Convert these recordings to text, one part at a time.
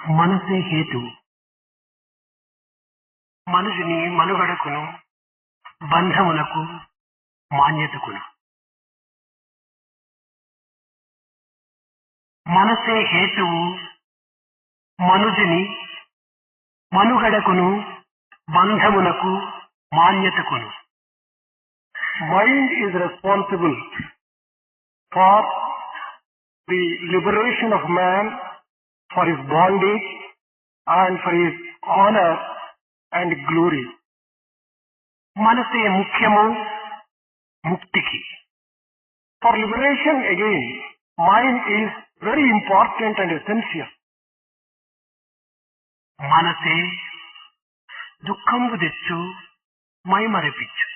మనసే హేతు మనుషుని మనుగడకును బంధమునకు మాన్యతకును. మనసే హేతువు మనుజుని మనుగడకును బంధమునకు మాన్యతకును. Mind is responsible for the liberation of man, for his bondage and for his honor and glory. మనసే ముఖ్యము ముక్తికి. For liberation again, mind is very important and essential. మనసే దుఃఖంబు తెచ్చు మైమరపించు.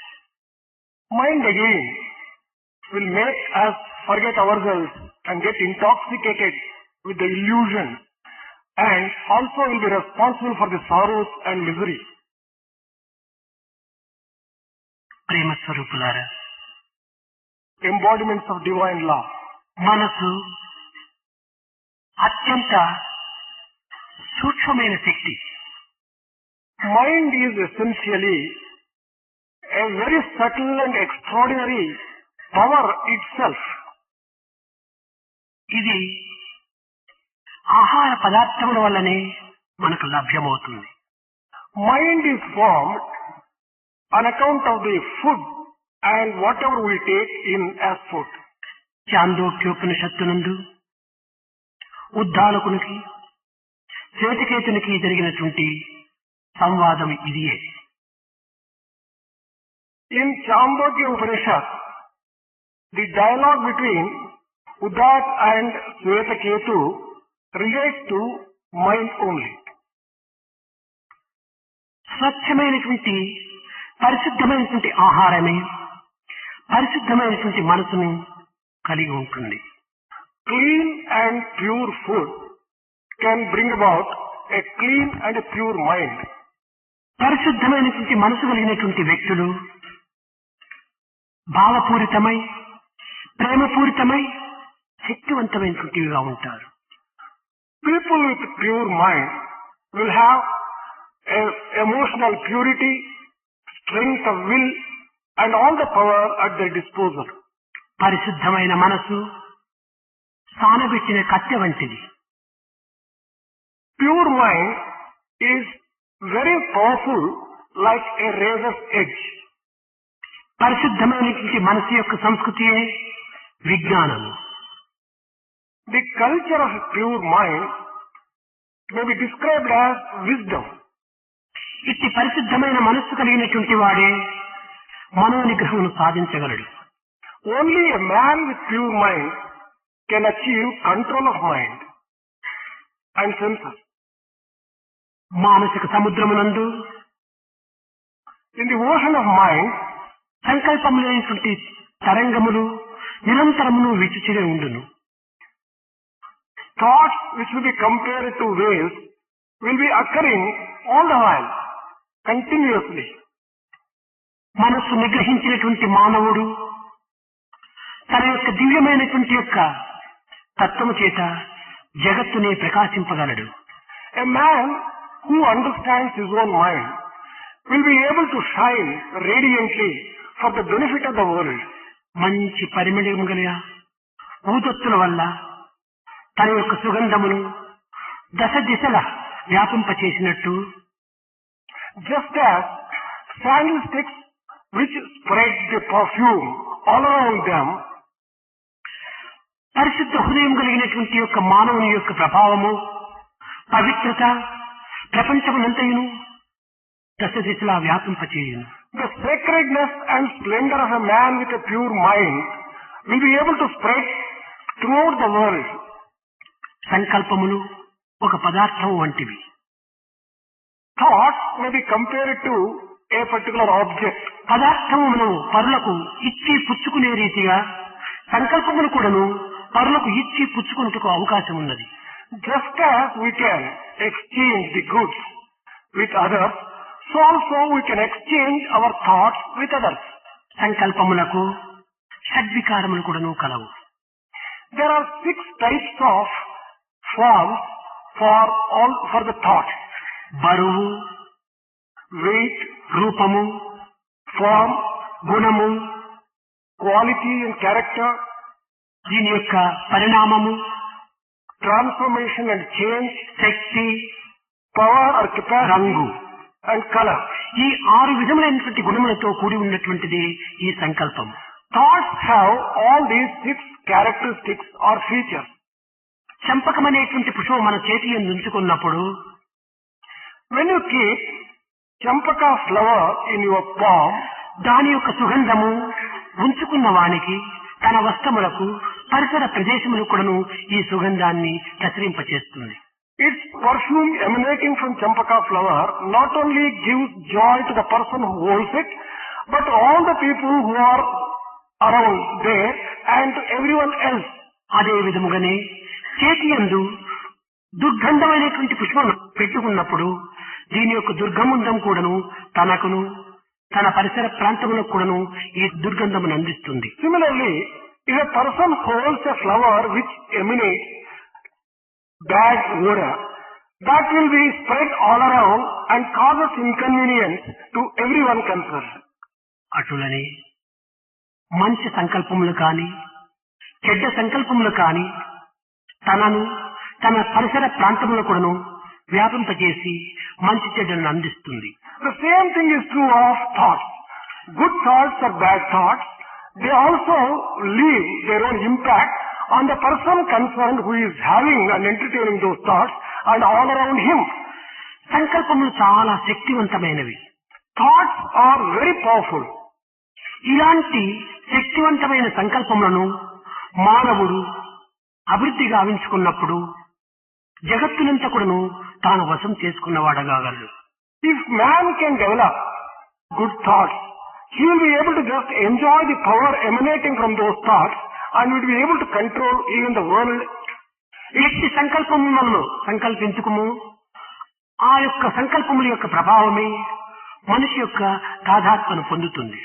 Mind again will make us forget ourselves and get intoxicated with the illusion, and also will be responsible for the sorrows and misery. ప్రేమ స్వరూపులారా, Embodiments of divine law. మనసు అత్యంత సూక్ష్మమైన శక్తి. Mind is essentially a very subtle and extraordinary power itself. ఇది ఆహార పదార్థముల వల్లనే మనకు లభ్యమవుతుంది. Mind is formed on account of the food and whatever we take in as food. చాందోక్యోపనిషత్తునందు ఉద్దాలకునికి శ్వేతకేతునికి జరిగినటువంటి సంవాదం ఇదియే. In Chandogya Upanishad, the dialogue between Uddat and Shvetaketu relates to mind only. స్వచ్ఛమైనటువంటి పరిశుద్ధమైనటువంటి ఆహారమే పరిశుద్ధమైనటువంటి మనసును కలిగి ఉంటుంది. Clean and pure food can bring about a clean and a pure mind. పరిశుద్ధమైనటువంటి మనసు కలిగినటువంటి వ్యక్తులు భావపూరితమై ప్రేమపూరితమై శక్తివంతమైనటువంటివిగా ఉంటారు. People with pure mind will have emotional purity, strength of will and all the power at their disposal. పరిశుద్ధమైన మనసు సానబెట్టిన కత్తె వంటిది. Pure mind is very powerful like a razor's edge. పరిశుద్ధమైనటువంటి మనసు యొక్క సంస్కృతియే విజ్ఞానము. The culture of a pure mind may be described as wisdom. ఇట్టి పరిశుద్ధమైన మనస్సు కలిగినటువంటి వాడే మనోనిగ్రహమును సాధించగలడు. Only a man with pure mind can achieve control of mind and senses. మానసిక సముద్రమునందు In the ocean of mind, సంకల్పములైనటువంటి తరంగములు నిరంతరమును విచ్చుచినే ఉండును. thoughts which will be compared to waves will be occurring all the while, continuously. మనస్సు నిగ్రహించినటువంటి మానవుడు తన యొక్క దివ్యమైనటువంటి యొక్క తత్వము చేత జగత్తునే ప్రకాశింపగలడు. A man who understands his own mind will be able to shine radiantly for the benefit of the world. మంచి పరిమళము గల ఊదొత్తుల వల్ల తన యొక్క సుగంధమును దశ దిశల వ్యాపింపచేసినట్టు, just as candlesticks which spread the perfume all around them, పరిశుద్ధ హృదయం కలిగినటువంటి యొక్క మానవుని యొక్క ప్రభావము పవిత్రత ప్రపంచమునంతయును దశ దిశలా వ్యాపింపచేయును. the sacredness and splendor of a man with a pure mind will be able to spread throughout the world. సంకల్పములు ఒక పదార్థం వంటివి. Thoughts may be compared to a particular object. పదార్థమును పరులకు ఇచ్చి పుచ్చుకునే రీతిగా సంకల్పములు కూడాను పరులకు ఇచ్చి పుచ్చుకున్నట్టుకు అవకాశం ఉన్నది. Just as we can exchange the goods with others, so also we can exchange our thoughts with others. సంకల్పములకు షడ్వికారములు కూడాను కలవు. There are 6 types of forms for the thought. బరువు, Weight, రూపము, form, గుణము, quality and character, దీని యొక్క పరిణామము, transformation and change, Shakti, power or capacity, రంగు, and color. ఈ 6 విధములైనటువంటి గుణములతో కూడి ఉన్నటువంటిది ఈ సంకల్పం. Thoughts have all these 6 characteristics or features. చంపకమనేటువంటి పుష్పం మన చేతి యందు ఉంచుకున్నప్పుడు When you keep champaka flower in your palm, దాని యొక్క సుగంధము ఉంచుకున్న వానికి తన వస్త్రములకు పరిసర ప్రదేశములకు కూడాను ఈ సుగంధాన్ని ప్రసరింపచేస్తుంది. its perfume emanating from champaka flower not only gives joy to the person who holds it, but all the people who are around there and to everyone else. అదే విధముగానే చేతి యందు దుర్గంధమైనటువంటి పుష్పం పెట్టుకున్నప్పుడు దీని యొక్క దుర్గంధం కూడాను తనకును తన పరిసర ప్రాంతములకు కూడాను ఈ దుర్గంధమును అందిస్తుంది. Similarly, if a person holds a flower which emanates bad odor, that will be spread all around and causes inconvenience to everyone concerned. అటులనే మంచి సంకల్పములు కాని చెడ్డ సంకల్పములు కాని తనను తన పరిసర ప్రాంతములో కూడాను వ్యాపింపజేసి మంచి చెడ్డలను అందిస్తుంది. The same thing is true of thoughts. Good thoughts or bad thoughts, they also leave their own impact on the person concerned who is having and entertaining those thoughts and all around him. సంకల్పములు చాలా శక్తివంతమైనవి. Thoughts are very powerful. ఇలాంటి శక్తివంతమైన సంకల్పములను మానవుడు అభివృద్ధి గావించుకున్నప్పుడు జగత్తునంతా కూడాను తాను వశం చేసుకున్నవాడగాగలడు. If man can develop good thoughts, he will be able to just enjoy the power emanating from those thoughts and will be able to control even the world. ఎట్టి సంకల్పములను సంకల్పించుకుము ఆ యొక్క సంకల్పముల యొక్క ప్రభావమే మనిషి యొక్క తాదాత్మను పొందుతుంది.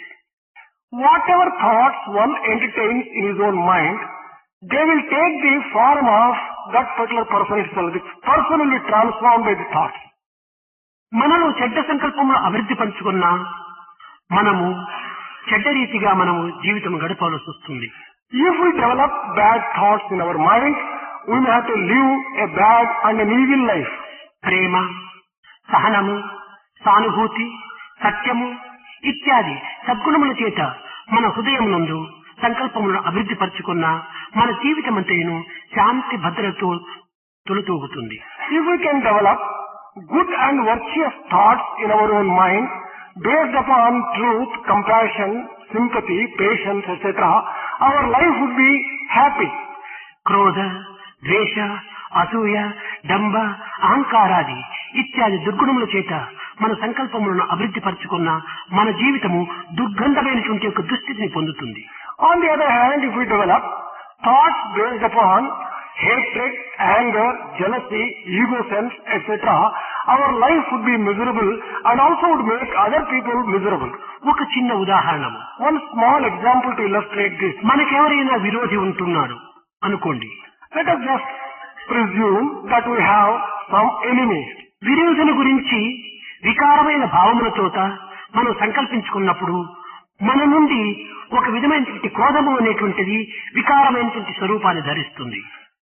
Whatever thoughts one entertains in his own mind, they will take the form of that particular person itself. The person will be transformed by the thoughts. మనలో చెడ్డ సంకల్పములు అభివృద్ధి పంచుకున్నా మనము చెడ్డ రీతిగా మనము జీవితం గడపవలసి వస్తుంది. If we develop bad thoughts in our mind, we may have to live a bad and an evil life. ప్రేమ, సహనము, సానుభూతి, సత్యము ఇత్యాది సద్గుణముల చేత మన హృదయం నందు సంకల్పములను అభివృద్ధి పరుచుకున్న మన జీవితం అంతేను శాంతి భద్రతతో తొలుతూగుతుంది. If we can develop good and virtuous thoughts in our own mind, based upon truth, compassion, sympathy, patience, etc., our life would be happy. క్రోధ, ద్వేష, అసూయ, డంబ, అహంకారాది ఇత్యాది దుర్గుణముల చేత మన సంకల్పములను అభివృద్ధి పరుచుకున్న మన జీవితము దుర్గంధమైనటువంటి యొక్క దుస్థితిని పొందుతుంది. On the other hand, if we develop thoughts based upon hatred, anger, jealousy, ego sense, etc., our life would be miserable and also would make other people miserable. ఒక చిన్న ఉదాహరణము, One small example to illustrate this. మనకెవరైనా విరోధి ఉంటున్నాడు అనుకోండి. Let us just presume that we have some enemies. విరోధుల గురించి వికారమైన భావములతోట మనం సంకల్పించుకున్నప్పుడు మన నుండి ఒక విధమైనటువంటి క్రోధము అనేటువంటిది వికారమైనటువంటి స్వరూపాన్ని ధరిస్తుంది.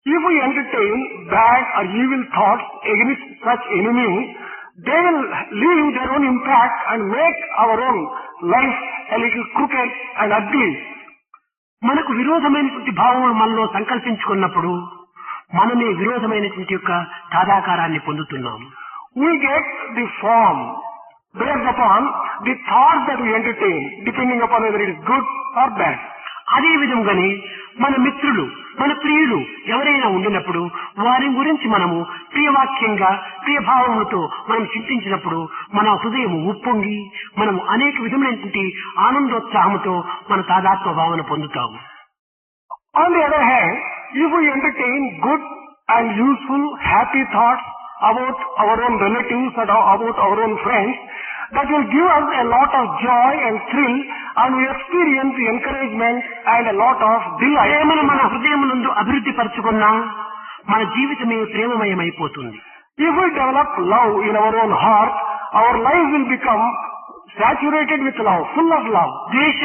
If we entertain bad or evil thoughts against such enemies, they will leave their own impact and make our own life a little crooked and ugly. మనకు విరోధమైనటువంటి భావములు మనలో సంకల్పించుకున్నప్పుడు మనమే విరోధమైనటువంటి యొక్క తాదాకారాన్ని పొందుతున్నాము. We get the form based upon the thoughts that we entertain, depending upon whether it is good or bad. అదే విధంగానే మన మిత్రులు, మన ప్రియులు ఎవరైనా ఉండినప్పుడు వారి గురించి మనము ప్రియవాక్యంగా ప్రియభావములతో మనం చింతించినప్పుడు మన హృదయం ఉప్పొంగి మనము అనేక విధములైనటువంటి ఆనందోత్సాహముతో మన తాదాత్మ భావన పొందుతాము. On the other hand, if we entertain good and useful, happy thoughts about our own relatives and about our own friends, that will give us a lot of joy and thrill, and we experience the encouragement and a lot of delight. ప్రేమను మన హృదయమునందు అభివృద్ధి పరచుకున్నా మన జీవితమే ప్రేమమయమైపోతుంది. If we develop love in our own heart, our life will become saturated with love, full of love. ద్వేష,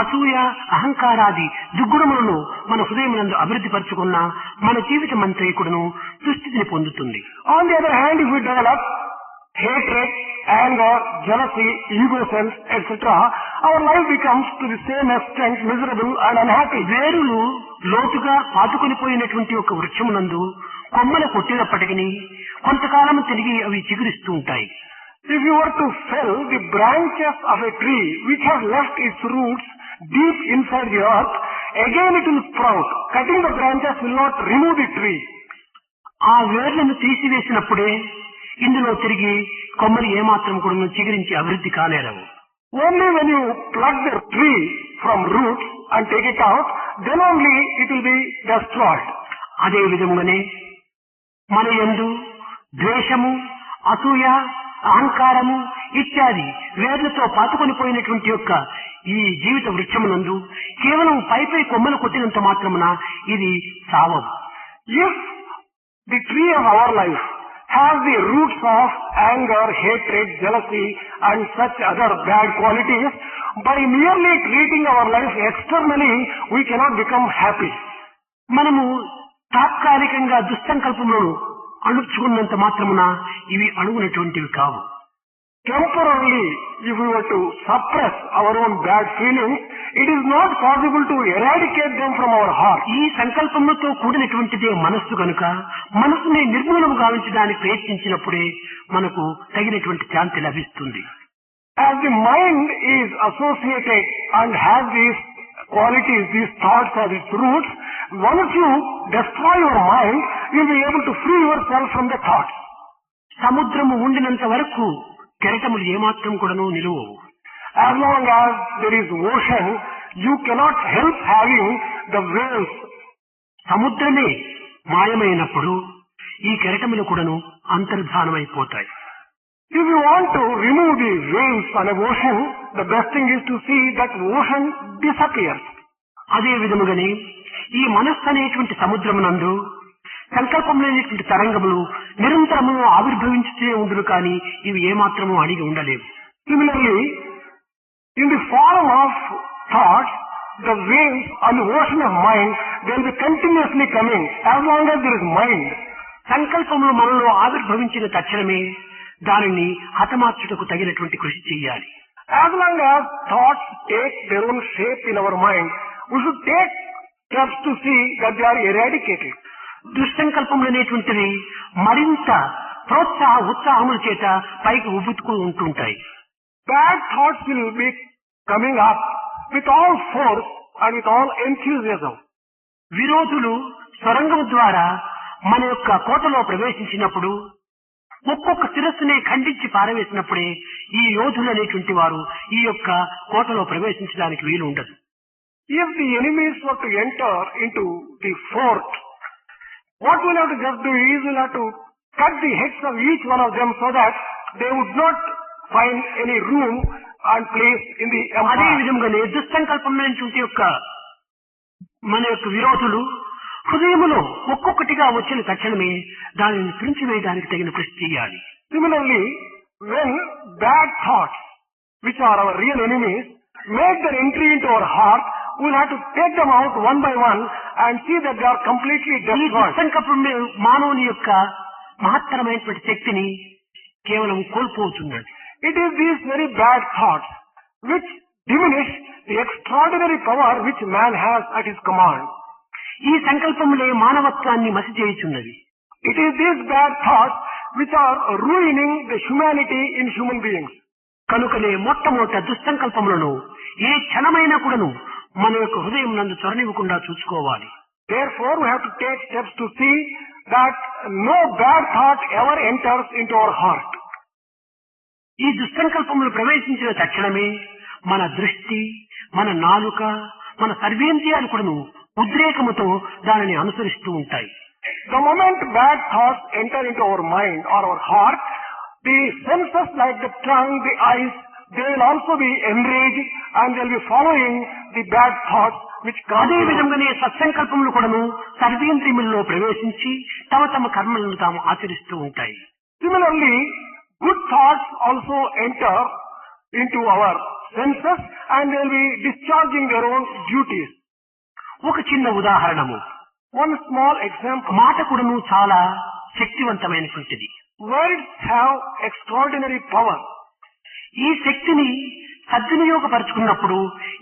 అసూయ, అహంకారాది దుర్గుణములను మన హృదయమునందు అభివృద్ధి పరచుకున్న మన జీవితం అంతైకుడును దుస్థితిని పొందుతుంది. On the other hand, if we develop hatred, anger, jealousy, ego sense, etc., our life becomes to the same extent miserable and unhappy. వేరులు లోతుగా పాతుకొని పోయినటువంటి ఒక వృక్షమునందు కొమ్మలు కొట్టినప్పటికీ కొంతకాలం తిరిగి అవి చిగురిస్తూ ఉంటాయి. If you were to fell the branches of a tree which has left its roots deep inside the earth, again it will sprout. Cutting the branches will not remove the tree. ఆ వేర్లను తీసివేసినప్పుడే ఇందులో తిరిగి కొమ్మలు ఏమాత్రం కూడా చిగురించి అభివృద్ధి కానేరవు. Only when you pluck the tree from roots and take it out, then only it will be destroyed. అదే విధంగానే మన యందు ద్వేషము, అసూయ, అహంకారము ఇత్యాది వేర్లతో పాతుకొని పోయినటువంటి యొక్క ఈ జీవిత వృక్షమునందు కేవలం పైపై కొమ్మలు కొట్టినంత మాత్రమున ఇది సావదు. If the tree of our life has the roots of anger, hatred, jealousy and such other bad qualities, by merely treating our life externally, we cannot become happy. మనము తాత్కాలికంగా దుస్సంకల్పములను అణుచుకున్నంత మాత్రమున ఇవి అణుగునటువంటివి కావు. Temporarily, if we were to suppress our own bad feelings, it is not possible to eradicate them from our heart. ఈ సంకల్పములతో కూడినటువంటిదే మనస్సు కనుక మనస్సుని నిర్మూలము గావించడానికి ప్రయత్నించినప్పుడే మనకు తగినటువంటి శాంతి లభిస్తుంది. As the mind is associated and has these qualities, these thoughts as its roots, once you destroy your mind, you will be able to free yourself from the thoughts. సముద్రము ఉండినంత వరకు కెరటములు ఏమాత్రం కూడాను నిలువవు. As long as there is ocean, you cannot help having the waves. సముద్రమే మాయమైనప్పుడు ఈ కెరటములు కూడాను అంతర్ధానమైపోతాయి. If you want to remove the waves on an ocean, the best thing is to see that ocean disappears. అదే విధముగానే ఈ మనస్సు అనేటువంటి సముద్రమునందు సంకల్పములైనటువంటి తరంగములు నిరంతరము ఆవిర్భవించుతూ ఉండును కానీ ఇవి ఏమాత్రము అడిగి ఉండలేవు. Similarly, in the form of thoughts, the waves on the ocean of mind, they will be continuously coming as long as there is mind. సంకల్పములు మనలో ఆవిర్భవించిన తక్షణమే దానిని హతమార్చుటకు తగినటువంటి కృషి చేయాలి. As long as thoughts take their own shape in our mind, we should take steps to see that they are eradicated. దుస్సంకల్పములు అనేటువంటివి మరింత ఉత్సాహముల చేత పైకి ఉబ్బుతూ ఉంటుంటాయి. Bad thoughts will be coming up with all force and with all enthusiasm. విరోధులు సొరంగం ద్వారా మన యొక్క కోటలో ప్రవేశించినప్పుడు ఒక్కొక్క శిరస్సునే ఖండించి పారవేసినప్పుడే ఈ యోధులు అనేటువంటి వారు ఈ యొక్క కోటలో ప్రవేశించడానికి వీలు ఉండదు. If the enemies were to enter into the fort, what we'll have to just do is we'll have to cut the heads of each one of them so that they would not find any room and place in the అదే empire. విధంగానే దుస్సంకల్పమైనటువంటి యొక్క మన యొక్క విరోధులు హృదయములో ఒక్కొక్కటిగా వచ్చిన తక్షణమే దానిని తుంచివేయడానికి తగిన కృషి చేయాలి. Similarly, when bad thoughts, which are our real enemies, make their entry into our heart, we'll have to take them out one by one and see that they are completely ఈ destroyed. దుస్సంకల్పమే మానవుని యొక్క మహత్తరమైనటువంటి శక్తిని కేవలం కోల్పోతున్నది. It is these very bad thoughts which diminish the extraordinary power which man has at his command. ఈ సంకల్పములే మానవత్వాన్ని మసి చేయుచున్నది. It is these bad thoughts which are ruining the humanity in human beings. కనుకనే మొట్టమొదట దుస్సంకల్పములను ఏ క్షణమైనా కూడాను మన యొక్క హృదయం నందు చొరనివ్వకుండా చూసుకోవాలి. Therefore, we have to take steps to see that no bad thought ever enters into our heart. ఈ దుస్సంకల్పములు ప్రవేశించిన తక్షణమే మన దృష్టి, మన నాలుక, మన సర్వేంద్రియాలు కూడాను ఉద్రేకముతో దానిని అనుసరిస్తూ ఉంటాయి. The moment bad thoughts enter into our mind or our heart, the senses like the tongue, the eyes, they will also be enraged and they will be following the bad thoughts which come అదే విధంగానే సత్సంకల్పములు కూడాను సర్వేంద్రియములలో ప్రవేశించి తమ తమ కర్మలను తాము ఆచరిస్తూ ఉంటాయి. Similarly, good thoughts also enter into our senses and they will be discharging their own duties. ఒక చిన్న ఉదాహరణము, One small example. మాట కూడాను చాలా శక్తివంతమైనటువంటిది. Words have extraordinary power. ఈ శక్తిని సద్వినియోగపరుచుకున్నప్పుడు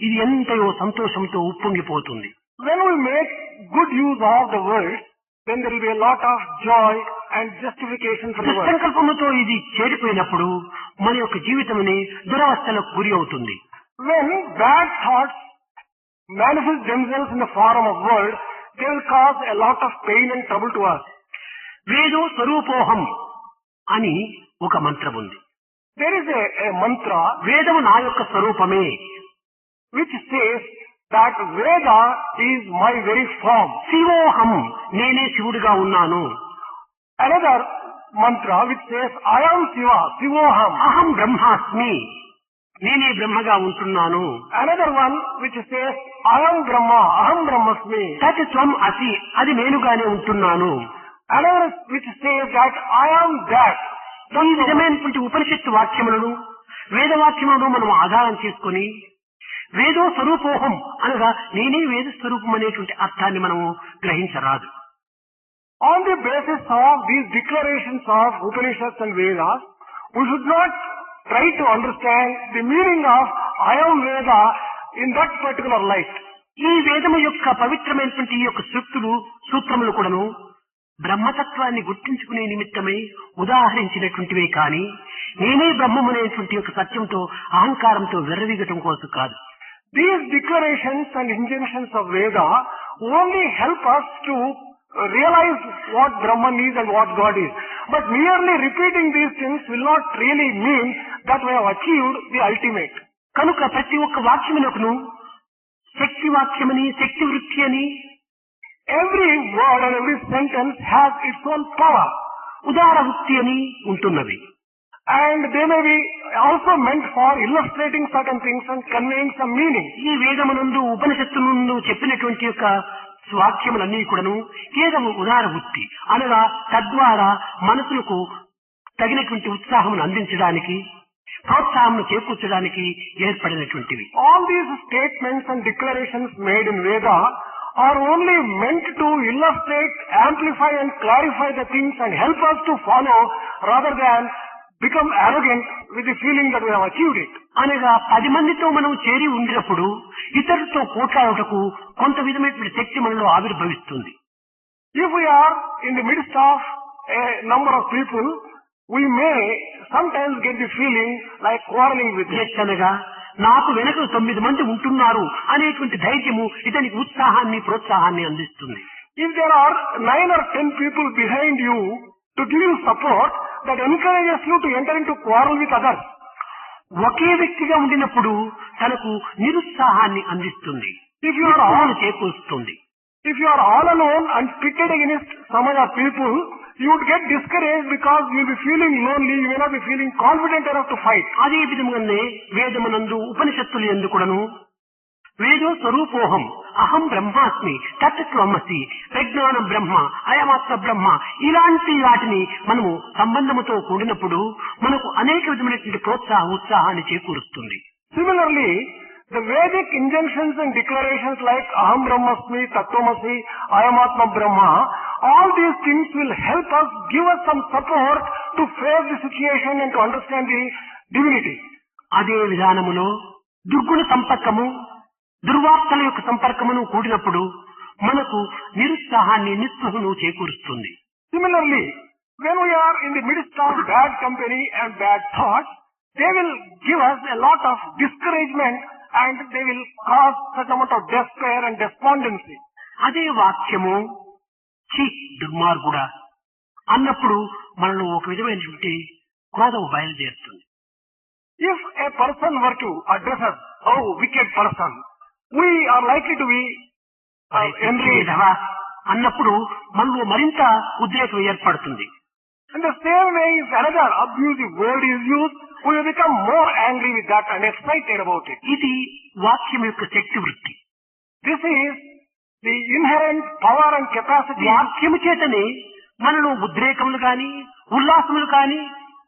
ఇది ఎంతయో సంతోషంతో ఉప్పొంగిపోతుంది. When we make good use of the words, then there will be a lot of joy and justification for the words. దుస్సంకల్పముతో ఇది చేరిపోయినప్పుడు మన యొక్క జీవితముని దురవస్థలకు గురి అవుతుంది. When bad thoughts manifest themselves in the form of words, they will cause a lot of pain and trouble to us. వేదో స్వరూపోహం అని ఒక మంత్రం ఉంది. There is a mantra వేదము నా యొక్క స్వరూపమే, which says that Veda is my very form. శివోహం నేనే శివుడిగా ఉన్నాను. Another mantra which says I am Shiva, Shivoham. అహం బ్రహ్మాస్మి నేనే బ్రహ్మగా ఉంటున్నాను. Another one which says I am Brahma, Aham Brahmasmi. తత్ త్వం అసి అది నేనుగానే ఉంటున్నాను. Another which says that I am that. ఈ విధమైనటువంటి ఉపనిషత్తు వాక్యములను వేదవాక్యములను మనం ఆధారం చేసుకుని వేదో స్వరూపోహం అనగా నేనే వేద స్వరూపం అనేటువంటి అర్థాన్ని మనము గ్రహించరాదు. On the basis of these declarations of Upanishads and Vedas, we should not try to understand the meaning of I am Veda in that particular light. ఈ వేదము యొక్క పవిత్రమైనటువంటి ఈ యొక్క సూత్రములు కూడాను బ్రహ్మతత్వాన్ని గుర్తించుకునే నిమిత్తమై ఉదాహరించినటువంటివే కాని నేనే బ్రహ్మమనేటువంటి యొక్క సత్యంతో అహంకారంతో విర్రవీగటం కోసం కాదు. These declarations and injunctions of Veda only help us to realize what Brahman is and what God is. But merely repeating these things will not really mean that we have achieved the ultimate. కనుక ప్రతి ఒక్క వాక్యమునకును శక్తి వాక్యమని శక్తి వృత్తి అని Every word and every sentence has its own power. ఉదార వృత్తి అని ఉంటున్నవి. And they may be also meant for illustrating certain things and conveying some meaning. ఈ వేదమునందు ఉపనిషత్తునందు చెప్పినటువంటి యొక్క వాక్యములన్నీ కూడాను కేవలం ఉదార వృత్తి అనగా తద్వారా మనసులకు తగినటువంటి ఉత్సాహమును అందించడానికి ప్రోత్సాహమును చేకూర్చడానికి ఏర్పడినటువంటివి. All these statements and declarations made in Veda are only meant to illustrate, amplify and clarify the things and help us to follow rather than become arrogant with the feeling that we have achieved it. అనగా 10 మందితో మనం చేరి ఉండినప్పుడు ఇతరులతో పోట్లాడుటకు కొంత విధమైనటువంటి శక్తి మనలో ఆవిర్భవిస్తుంది. If we are in the midst of a number of people, we may sometimes get the feeling like quarreling with them. అనగా నాకు వెనక 9 మంది ఉంటున్నారు అనేటువంటి ధైర్యము ఇతనికి ఉత్సాహాన్ని ప్రోత్సాహాన్ని అందిస్తుంది. If there are 9 or 10 people behind you to give you support, that encourages you to enter into quarrel with others. ఒకే వ్యక్తిగా ఉండినప్పుడు తనకు నిరుత్సాహాన్ని అందిస్తుంది. If you are all alone and pitted against some other people, you would get discouraged because you will be feeling lonely, you may not be feeling confident enough to fight. అదే విధంగానే వేదమునందు ఉపనిషత్తులు యందు కూడాను వేదో స్వరూపోహం అహం బ్రహ్మాస్మి తత్త్వమసి ప్రజ్ఞానం బ్రహ్మ అయమాత్మ బ్రహ్మ ఇలాంటి వాటిని మనము సంబంధముతో కూడినప్పుడు మనకు అనేక విధమైనటువంటి ఉత్సాహాన్ని చేకూరుస్తుంది. Similarly, the Vedic injunctions and declarations like Aham Brahmasmi, Tattvamasi, Ayamatma Brahma, all these things will help us, give us some support to face the situation and to understand the divinity. అదే విధానములో దుర్గుణ సంపర్కము దుర్వార్తల యొక్క సంపర్కమును కూడినప్పుడు మనకు నిరుత్సాహాన్ని నిస్పృహను చేకూరుస్తుంది. Similarly, when we are in the midst of bad company and bad thoughts, they will give us a lot of discouragement and they will cause certain amount of despair and despondency. అదే వాక్యము ఛీ దుర్మార్గుడా అన్నప్పుడు మనలో ఒక విధమైనటువంటి క్రోధం బయలుదేరుతుంది. If a person were to address us, oh wicked person, we are likely to be enraged. అన్నప్పుడు మనలో మరింత ఉద్రేకం ఏర్పడుతుంది. In the same way, if another abusive word is used, we will become more angry with that and excited about it. ఇది వాక్యం యొక్క శక్తి వృత్తి. This is the inherent power and capacity. వాక్యము చేతనే మనలో ఉద్రేకములు కాని ఉల్లాసములు కాని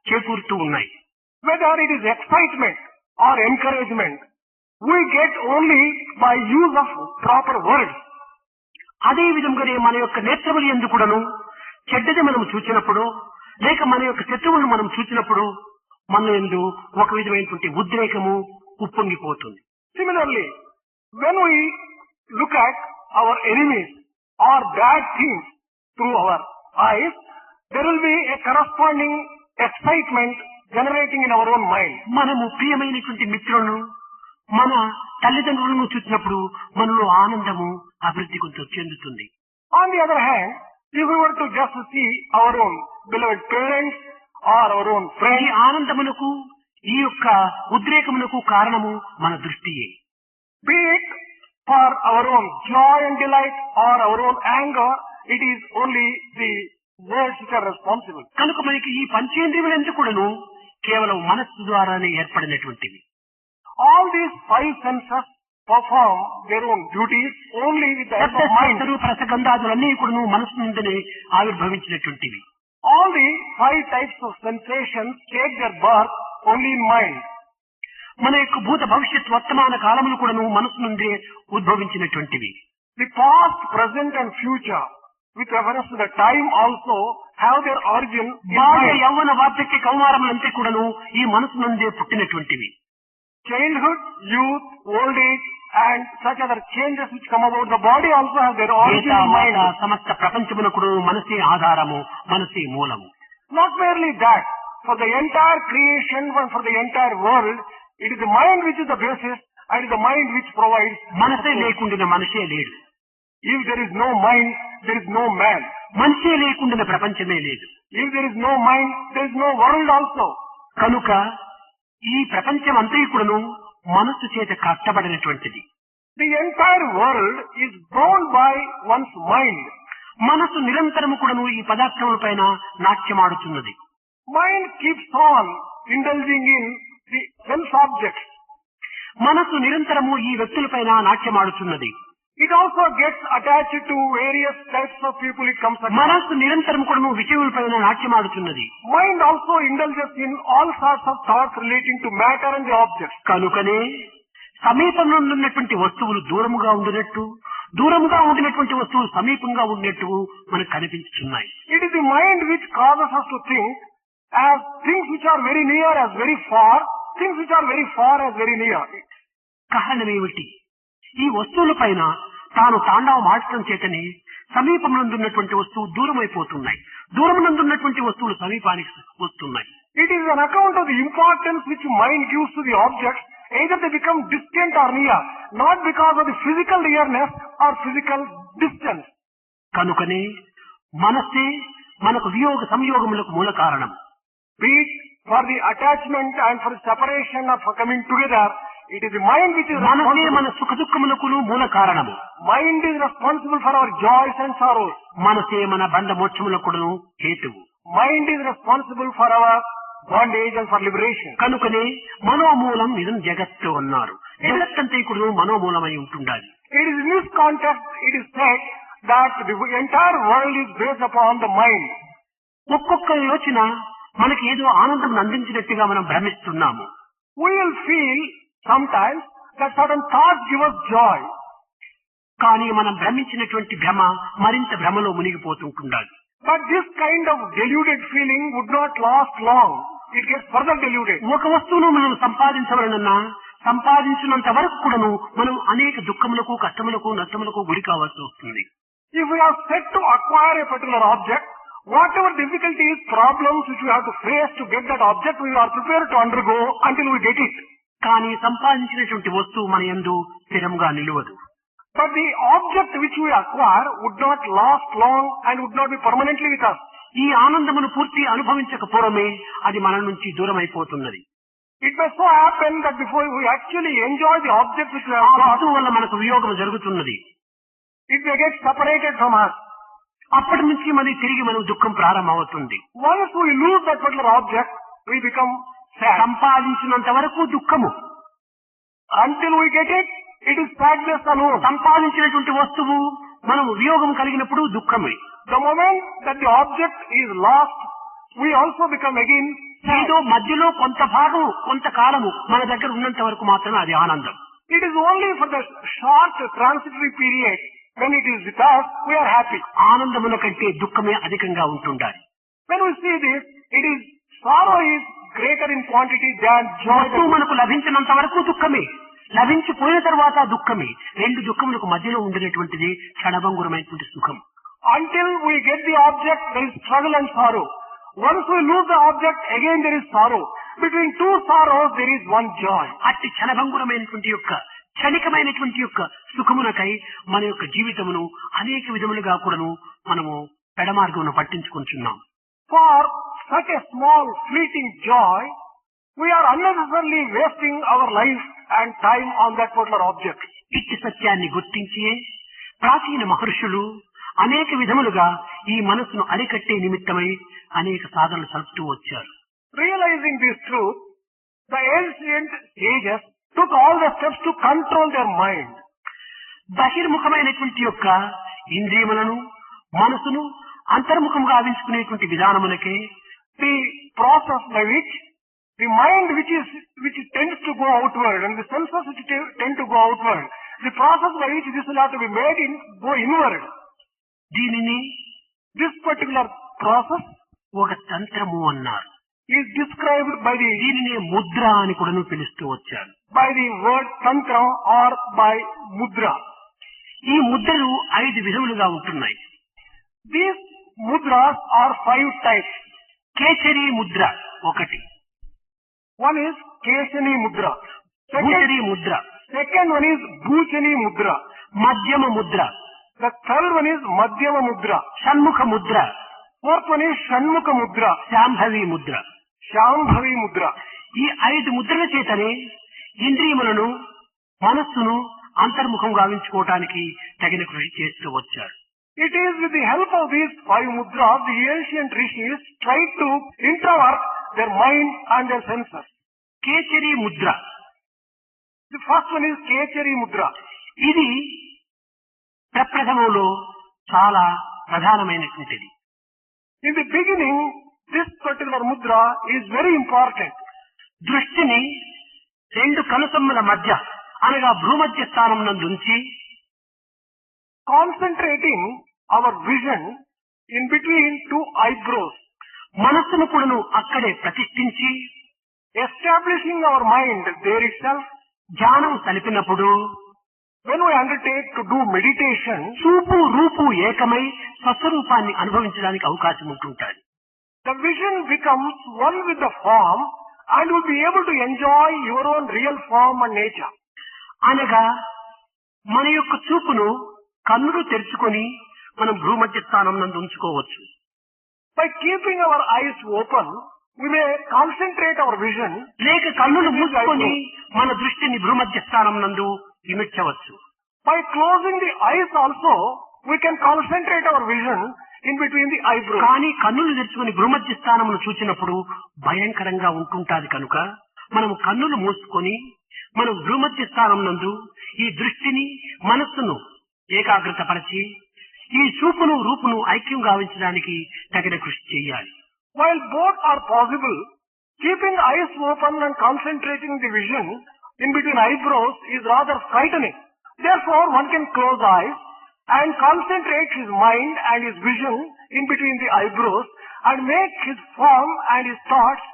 చేకూరుతూ ఉన్నాయి. Whether it is excitement or encouragement, we get only by use of proper words. అదే విధంగానే మన యొక్క నేత్రములు ఎందుకుడను చెడ్డది మనం చూచినప్పుడు లేక మన యొక్క శత్రువులను మనం చూచినప్పుడు మన యందు ఒక విధమైనటువంటి ఉద్రేకము ఉప్పొంగిపోతుంది. Similarly, when we look at our enemies or bad things through our eyes, there will be a corresponding excitement generating in our own mind. మనము ప్రియమైనటువంటి మిత్రులను మన తల్లిదండ్రులను చూసినప్పుడు మనలో ఆనందము అభివృద్ధి కొంచెం చెందుతుంది. On the other hand, if we were to just see our own beloved parents or our own ఈ friends, ఆనందమునకు ఈ యొక్క ఉద్రేకమునకు కారణము మన దృష్టియే. be it for our own joy and delight or our own anger, it is only the words which are responsible. కనుక మనకి ఈ పంచేంద్రియములు ఎందుకును కేవలం మనస్సు ద్వారానే ఏర్పడినటువంటివి. All these five senses perform their own duties only with the help of mind. ప్రసగంధాదులన్నీ కూడా మనస్సు నుండినే ఆవిర్భవించినటువంటివి. All the five types of sensations take their birth only in mind. మన యొక్క భూత భవిష్యత్ వర్తమాన కాలములు కూడా మనస్సు నుండే ఉద్భవించినటువంటివి. The past, present and future, with reference to the time also, have their origin in బాల్య mind. యవ్వన వార్ధక్య కౌమారములంతా కూడాను ఈ మనస్సు నుండే పుట్టినటువంటివి. Childhood, youth, old age and such other changes which come about the body also have their origin in mind. సమస్త ప్రపంచమునకు మనసే ఆధారము, మనసే మూలము. Not merely that, for the entire creation and for the entire world, it is the mind which is the basis and it is the mind which provides. మనసే లేకుండా మనిషే లేడు. If there is no mind, there is no man. మనిషే లేకుండా ప్రపంచమే లేదు. If there is no mind, there is no world also. కనుక ఈ ప్రపంచం అంతా కూడాను మనస్సు చేత కష్టపడినటువంటిది. The entire world is bound by one's mind. మనస్సు నిరంతరము కూడాను ఈ పదార్థముల పైన నాట్యమాడుతున్నది. Mind keeps on indulging in the sense objects. మనస్సు నిరంతరము ఈ వ్యక్తులపైన నాట్యమాడుతున్నది. It also gets attached to various types of people it comes across. మనస్సు నిరంతరం కూడాను విషయములపైన నాట్యమాడుతున్నది. Mind also indulges in all sorts of thoughts relating to matter and the objects. కనుకనే సమీపంలో ఉన్నటువంటి వస్తువులు దూరముగా ఉండినట్టు, దూరముగా ఉండినటువంటి వస్తువులు సమీపంగా ఉన్నట్టు మనకు కనిపించుతున్నాయి. It is the mind which causes us to think as things which are very near as very far, things which are very far as very near. కారణమేమిటి? ఈ వస్తువుల పైన తాను తాండవం ఆడటం చేతనే సమీపంలోన్నటువంటి వస్తువు దూరమైపోతున్నాయి, దూరమునందున్నటువంటి వస్తువులు సమీపానికి వస్తున్నాయి. It is an account of the importance which mind gives to the objects, either they become distant or near, not because of the physical nearness or physical distance. కనుకనే మనస్సే మనకు వియోగ సంయోగములకు మూల కారణం. Be it for the attachment and for the separation or for coming together, it is the mind which is మనసే responsible. మన సుఖ దుఃఖములకు మూల కారణము. Mind is responsible for our joys and sorrows. మనసే మన బంధ మోక్షములకు హేతువు. Mind is responsible for our bondage and for liberation. కనుకనే మనోమూలం ఇదం జగత్తు అన్నారు. జగత్తంతా కూడా మనోమూలమై ఉంటుండాలి. It is in this context it is said that the entire world is based upon the mind. ఒక్కొక్క యోచన మనకి ఏదో ఆనందం అందించినట్టుగా మనం భ్రమిస్తున్నాము. We will feel sometimes that certain thoughts give us joy. కానీ మనం భ్రమించినటువంటి భ్రమ మరింత భ్రమలో మునిగిపోతుంటుండాలి. But this kind of deluded feeling would not last long. It gets further deluded. ఒక వస్తువును మనం సంపాదించవలనన్నా సంపాదించినంత వరకు కూడాను మనం అనేక దుఃఖములకు, కష్టములకు, నష్టములకు గురి కావాల్సి వస్తుంది. If we are set to acquire a particular object, whatever difficulties, problems which we have to face to get that object, we are prepared to undergo until we get it. కానీ సంపాదించినటువంటి వస్తువు మన యందు స్థిరంగా నిలువదు. But the object which we acquire would not last long and would not be permanently with us. ఈ ఆనందమును పూర్తి అనుభవించకపోవడమే అది మన నుంచి దూరం అయిపోతున్నది. It may so happen that before we actually enjoy the object which we ఆ have got, వస్తువు వల్ల మనకు వియోగం జరుగుతున్నది. it may get separated from us. అప్పటి నుంచి మళ్ళీ తిరిగి మనం దుఃఖం ప్రారంభమవుతుంది. Once we lose that particular object, we become sad. సంపాదించినంత వరకు దుఃఖము, Until we get it, it is sadness alone. సంపాదించినటువంటి వస్తువు మనం వియోగం కలిగినప్పుడు దుఃఖమే. The moment that the object is lost, we also become again sad. ఏదో మధ్యలో కొంత భాగం కొంతకాలము మన దగ్గర ఉన్నంత వరకు మాత్రమే అది ఆనందం. It is only for the short transitory period when it is with us, we are happy. ఆనందముల కంటే దుఃఖమే అధికంగా ఉంటుండాలి. When we see this, it is sorrow is greater in quantity than joy. వస్తువు మనకు లభించినంత వరకు దుఃఖమే, లభించిపోయిన తర్వాత దుఃఖమే. రెండు దుఃఖములకు మధ్యలో ఉండినటువంటిది క్షణభంగురమైనటువంటి సుఖం. Until we get the object, there is struggle and sorrow. Once we lose the object, again there is sorrow. Between two sorrows, there is one joy. అట్టి క్షణభంగురమైనటువంటి యొక్క క్షణికమైనటువంటి యొక్క సుఖమునకై మన యొక్క జీవితమును అనేక విధములుగా కూడాను మనము పెడమార్గమును పట్టించుకుంటున్నాం. For such a small fleeting joy, we are unnecessarily wasting our life and time on that particular object. ఇట్టి సత్యాన్ని గుర్తించి ప్రాచీన మహర్షులు అనేక విధములుగా ఈ మనసును అరికట్టే నిమిత్తమై అనేక సాధనలు సలుపుతూ వచ్చారు. Realizing this truth, the ancient sages took all the steps to control their mind. బహిర్ముఖమైనటువంటి యొక్క ఇంద్రియములను మనసును అంతర్ముఖంగా ఆవించుకునేటువంటి విధానమునకే The process by which the mind which tends to go outward and the senses which tend to go outward, the process by which this will have to be made go inward. దీనిని This particular process ఒక తంత్రము అన్నారు. is described by దీనినే ముద్ర అని కూడా పిలుస్తూ వచ్చారు. the word tantra or by mudra. ఈ ముద్రలు 5 విధములుగా ఉంటున్నాయి. These mudras are 5 types. Kesari Mudra ఒకటి, One is Keshani mudra. భూచరి Mudra, Second one is Bhuchani mudra. మధ్యమ Mudra, The third one is Madhyama mudra. Shanmukha Mudra, Fourth one is Shanmukha mudra. Shambhavi Mudra. Shambhavi mudra. ఈ 5 ముద్రల చేతనే ఇంద్రియములను మనస్సును అంతర్ముఖం గావించుకోవటానికి తగిన కృషి చేస్తూ వచ్చారు. It is with the help of these 5 mudras the ancient rishis tried to introvert their mind and their senses. కేచరి Mudra, The first one is Kechari mudra. ఇది ప్రప్రథమంలో చాలా ప్రధానమైనటువంటిది. In the beginning, this particular mudra is very important. దృష్టిని 2 కనుసమ్ముల మధ్య అనగా భ్రూమధ్య స్థానం నందుంచి Concentrating our vision in between 2 eyebrows. మనస్సును కూడాను అక్కడే ప్రతిష్ఠించి Establishing our mind there itself. ధ్యానం సలిపినప్పుడు When we undertake to do meditation, చూపు రూపు ఏకమై స్వస్వరూపాన్ని అనుభవించడానికి అవకాశం ఉంటుంటాయి. the vision becomes one with the form and you will be able to enjoy your own real form and nature. అనగా మన యొక్క చూపును కన్నులు తెరుచుకొని మనం భ్రూమధ్య స్థానం నందు ఉంచుకోవచ్చు. By keeping our eyes open, we may concentrate our vision. లేక కన్నులు మూసుకొని మన దృష్టిని భ్రూమధ్య స్థానం నందు ఇమిడ్చవచ్చు. By closing the eyes also, we can concentrate our vision in between the eyebrows. కానీ కన్నులు తెరుచుకొని భ్రూమధ్య స్థానమును చూచినప్పుడు భయంకరంగా ఉంటుంటాది కనుక మనం కన్నులు మూసుకొని మనం భ్రూమధ్య స్థానం నందు ఈ దృష్టిని మనస్సును ఏకాగ్రత పరిచి ఈ చూపును రూపును ఐక్యం గావించడానికి తగిన కృషి చేయాలి. While both are possible, keeping eyes open and concentrating the vision in between eyebrows is rather frightening. Therefore, one can close eyes and concentrate his mind and his vision in between the eyebrows and make his form and his thoughts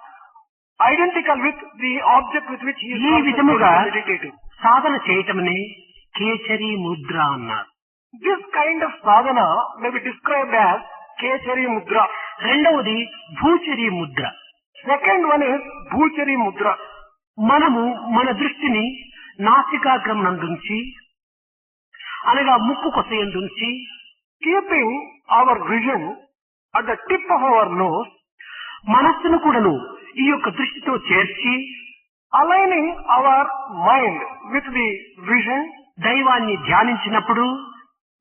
identical with the object with which he is ఈ విధముగా meditating. సాధన చేయటమనే కేచరి ముద్ర అన్నారు. This kind of sadhana may be described as Kechari mudra. రెండవది భూచరి Mudra. Second one is Bhuchari mudra. మనము మన దృష్టిని నాసికాగ్రం నందుంచి అనగా ముక్కు కొసయందుంచి Keeping our vision at the tip of our nose, మనస్సును కూడాను ఈ యొక్క దృష్టితో చేర్చి aligning our mind with the vision, దైవాన్ని ధ్యానించినప్పుడు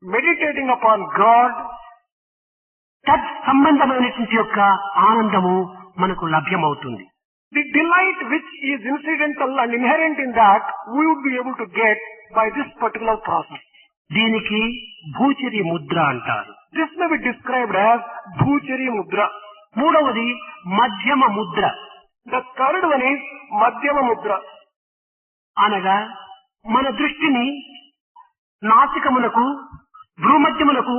meditating upon God, తత్ సంబంధమైనటువంటి యొక్క ఆనందము మనకు లభ్యమవుతుంది. the delight which is incidental and inherent in that, we would be able to get by this particular process. దీనికి భూచరి ముద్ర అంటారు. This may be described as Bhuchari Mudra. మూడవది మధ్యమ Mudra. The third one is Madhyama Mudra. అనగా మన దృష్టిని నాసికమునకు భ్రూమధ్యమునకు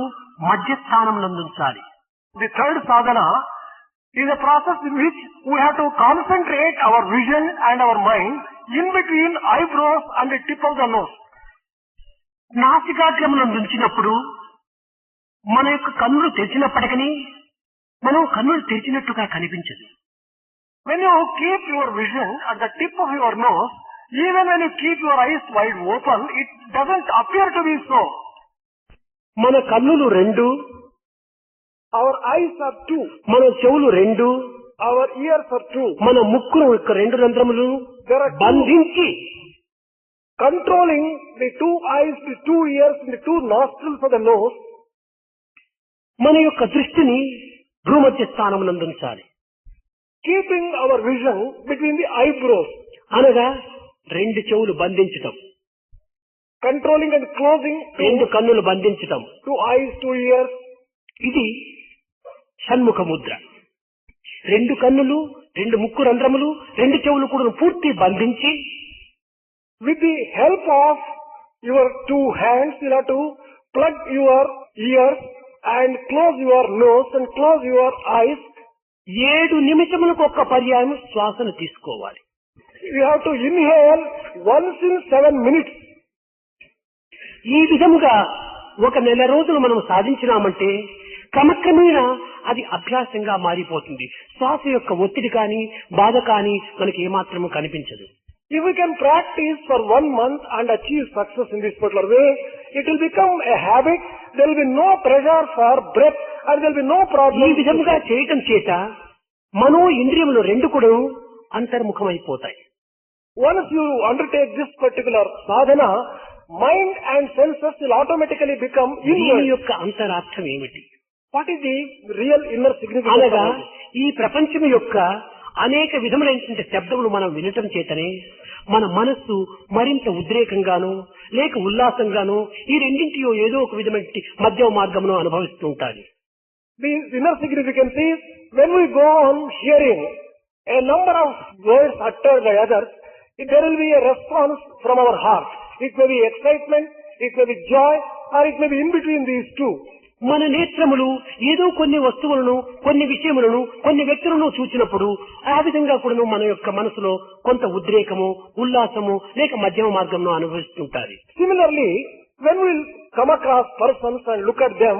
మధ్యస్థానమునందుంచాలి. The third sadhana is a process in which we have to concentrate our vision and our mind in between eyebrows and the tip of the nose. నాసికాగ్రమునందుంచినప్పుడు మన యొక్క కన్నులు తెరిచినప్పటికీ మనం కన్నులు తెరిచినట్టుగా కనిపించదు. When you keep your vision at the tip of your nose, even when you keep your eyes wide open, it doesn't appear to be so. మన కన్నులు రెండు, Our eyes are two, మన చెవులు రెండు, our ears are two. మన ముక్కును యొక్క రెండు రంధ్రములు There are two బంధించి controlling the two eyes, the two ears, and the two nostrils of the nose. మన యొక్క దృష్టిని భ్రూమధ్య స్థానమునందుంచాలి. Keeping our vision between the eyebrows, అనగా రెండు చెవులు బంధించటం, controlling and closing రెండు కన్నులు బంధించటం, two eyes, two ears. ఇది షణ్ముఖ ముద్ర. రెండు కన్నులు, రెండు ముక్కు రంధ్రములు, రెండు చెవులు కూడా పూర్తి బంధించి With the help of your two hands, you have to plug your ears and close your nose and close your eyes. 7 నిమిషములకు ఒక్క పర్యాయం శ్వాసను తీసుకోవాలి. You have to inhale once in 7 minutes. ఈ విధముగా ఒక నెల రోజులు మనం సాధించినామంటే క్రమక్రమేణా అది అభ్యాసంగా మారిపోతుంది. శ్వాస యొక్క ఒత్తిడి కానీ బాధ కానీ మనకి ఏమాత్రము కనిపించదు. If we can practice for 1 month and achieve success in this particular way, it will become a habit. There will be no pressure for breath and there will be no ఈ problem. విధముగా చేయటం చేత మనో ఇంద్రియములు రెండు కూడా అంతర్ముఖమైపోతాయి. Once you undertake this particular sadhana, mind and senses will automatically become దీని inward. యొక్క అంతరార్థం ఏమిటి? What is the real inner significance అనగా of this? ఈ ప్రపంచం యొక్క అనేక విధములైనటువంటి శబ్దములు మనం వినటం చేతనే మన మనస్సు మరింత ఉద్రేకంగాను లేక ఉల్లాసంగాను ఈ రెండింటిలో ఏదో ఒక విధమైన మధ్య మార్గమును అనుభవిస్తూ ఉంటారు. The inner significance is when we go on hearing a number of words uttered by others, there will be a response from our heart. It may be excitement, it may be joy, or it may be in between these two. మన నేత్రములు ఏదో కొన్ని వస్తువులను, కొన్ని విషయములను, కొన్ని వ్యక్తులను చూచినప్పుడు ఆ విధంగా కూడా మన యొక్క మనసులో కొంత ఉద్రేకము, ఉల్లాసము లేక మధ్యమ మార్గంను అనుభవిస్తుంటారు. Similarly, when we come across persons and look at them,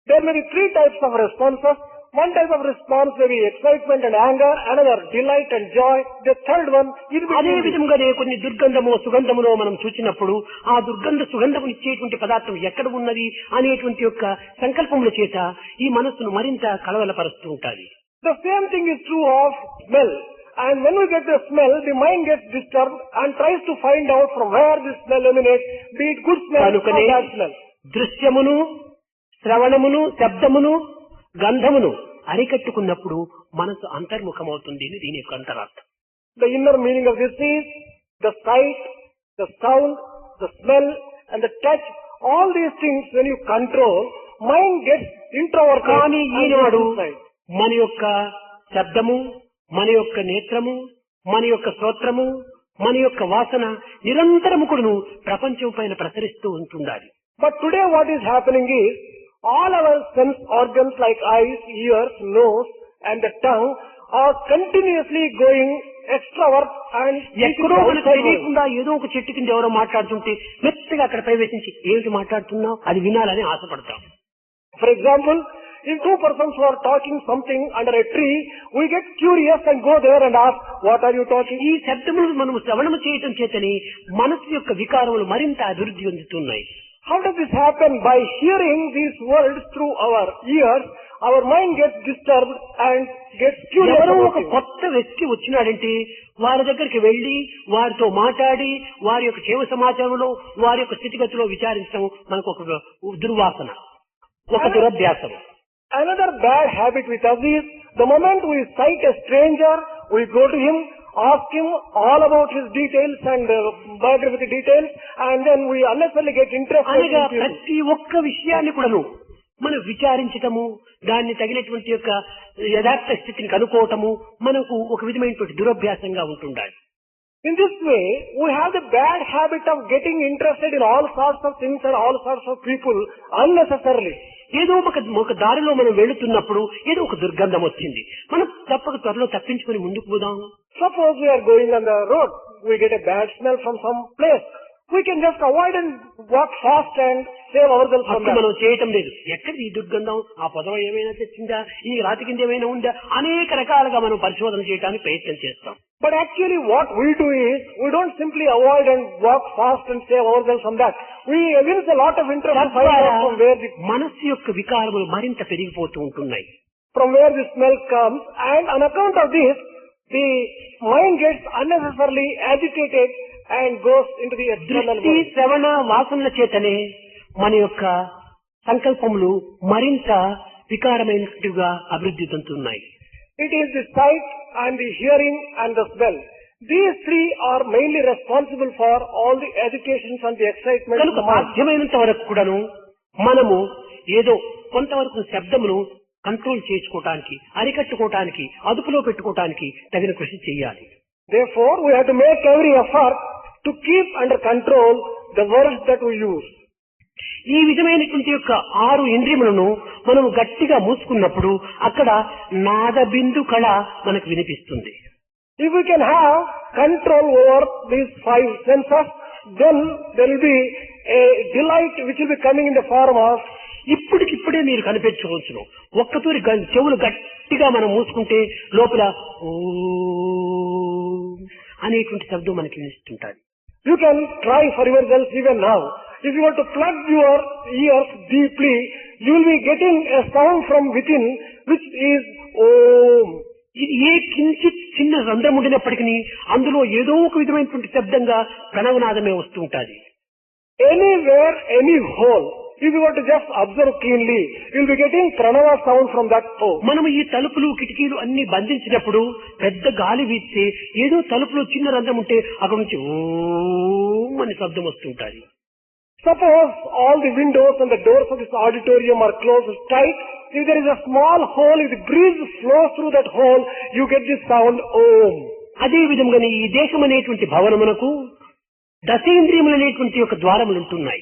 there may be 3 types of responses. One type of response may be excitement and anger, another delight and joy, the third one in అదే between. విధంగానే కొన్ని దుర్గంధము సుగంధములో మనం చూచినప్పుడు ఆ దుర్గంధ సుగంధము ఇచ్చేటువంటి పదార్థం ఎక్కడ ఉన్నది అనేటువంటి యొక్క సంకల్పముల చేత ఈ మనస్సును మరింత కలవలపరుస్తూ ఉంటాయి. The same thing is true of smell. And when we get the smell, the mind gets disturbed and tries to find out from where this smell emanates, be it good smell or కనుకనే bad smell. దృశ్యమును, శ్రవణమును, శబ్దమును, గంధమును అరికట్టుకున్నప్పుడు మనసు అంతర్ముఖమవుతుంది. దీని యొక్క అంతరార్థం. The inner meaning of this is the sight, the sound, the smell and the touch. All these things when you control, mind gets introverted. కానీ and Eenadu gets inside. మన యొక్క శబ్దము, మన యొక్క నేత్రము, మన యొక్క శ్రోత్రము, మన యొక్క వాసన నిరంతరము కూడాను ప్రపంచం పైన ప్రసరిస్తూ ఉంటుండాలి. But today what is happening is, all our sense organs like eyes, ears, nose and the tongue are continuously going extrovert and ఎక్కడో మనకు తెలియకుండా ఏదో ఒక చెట్టు కింద ఎవరో మాట్లాడుతుంటే మెత్తగా అక్కడ ప్రవేశించి ఏమిటి మాట్లాడుతున్నావు అది వినాలని ఆశపడతాం. For example, if 2 persons who are talking something under a tree, we get curious and go there and ask, what are you talking? ఈ శబ్దములు మనము శ్రవణము చేయటం చేతని మనసు యొక్క వికారములు మరింత అభివృద్ధి చెందుతున్నాయి. How does this happen? By hearing these words through our ears, our mind gets disturbed and gets curious ఎవరో about ఒక things. కొత్త వ్యక్తి వచ్చినాడంటే వారి దగ్గరికి వెళ్లి వారితో మాట్లాడి వారి యొక్క క్షేమ సమాచారంలో వారి యొక్క స్థితిగతిలో విచారించడం మనకు ఒక దుర్వాసన, ఒక దురభ్యాసం. Another bad habit with us is, the moment we sight a stranger, we go to him, ask him all about his details and biographical details, and then we unnecessarily get interested అనగా in people. ప్రతి ఒక్క విషయాన్ని కూడాను మనం విచారించటము, దాన్ని తగినటువంటి యొక్క యథార్థ స్థితిని కనుక్కోవటము మనకు ఒక విధమైనటువంటి దురభ్యాసంగా ఉంటుండాలి. In this way, we have the bad habit of getting interested in all sorts of things and all sorts of people unnecessarily. ఏదో ఒక దారిలో మనం వెళుతున్నప్పుడు ఏదో ఒక దుర్గంధం వచ్చింది, మనం తప్పక త్వరలో తప్పించుకొని ముందుకు పోదాం. Suppose we are going on the road, we get a bad smell from some place. We can just avoid and walk fast and save ourselves from అప్పుడు that. మనం చేయటం లేదు. ఎక్కడ ఈ దుర్గంధం, ఆ పొదవ ఏమైనా తెచ్చిందా, ఈ రాతి కింద ఏమైనా ఉందా, అనేక రకాలుగా మనం పరిశోధన చేయడానికి ప్రయత్నం చేస్తాం. But actually what we do is, we don't simply avoid and walk fast and save ourselves from that. We evince a lot of interest to find out from where మనస్సు యొక్క వికారములు మరింత పెరిగిపోతూ ఉంటున్నాయి. from where the smell comes, and on account of this, the mind gets unnecessarily agitated and goes into the external దృష్టి, world. శ్రవణ, వాసనల చేతనే మన యొక్క సంకల్పములు మరింత వికారమైనట్టుగా అభివృద్ధి చెందుతున్నాయి. It is the sight and the hearing and the smell. These three are mainly responsible for all the agitations and the excitement of కనుక the mind. సాధ్యమైనంత వరకు కూడాను మనము ఏదో కొంతవరకు శబ్దమును కంట్రోల్ చేసుకోవటానికి, అరికట్టుకోవటానికి, అదుపులో పెట్టుకోవటానికి తగిన కృషి చేయాలి. Therefore, we have to make every effort to keep under control the words that we use. ఈ విధమైనటువంటి యొక్క 6 ఇంద్రియములను మనం గట్టిగా మూసుకున్నప్పుడు అక్కడ నాదబిందు కళ మనకు వినిపిస్తుంది. If we can have control over these 5 senses, then there will be a delight which will be coming in the form of. ఇప్పటికిప్పుడే మీరు కనిపించవచ్చును. ఒక్కతూరి చెవులు గట్టిగా మనం మూసుకుంటే లోపల ఓ అనేటువంటి శబ్దం మనకి వినిపిస్తుంటారు. You can try for yourself even now. If you want to plug your ears deeply, you will be getting a sound from within which is Om. ఇది ఏ కించిత్ చిన్న రంధ్రం ఉండినప్పటికీ అందులో ఏదో ఒక విధమైనటువంటి శబ్దంగా ప్రణవనాదమే వస్తూ ఉంటుంది. Anywhere, any hole, if you want to just observe keenly, you will be getting pranava sound from that hole. మనము ఈ తలుపులు, కిటికీలు అన్ని బంధించినప్పుడు పెద్ద గాలి వీస్తే ఏదో తలుపులో చిన్న రంధ్రం ఉంటే అక్కడ నుంచి ఓం అని శబ్దం వస్తుంటుంది. Suppose all the windows and the doors of this auditorium are closed tight. If there is a small hole, if the breeze flows through that hole, you get this sound Om. అదే విధంగానే ఈ దేశం అనేటువంటి భవనమునకు దశేంద్రియములు అనేటువంటి యొక్క ద్వారములు ఉంటున్నాయి.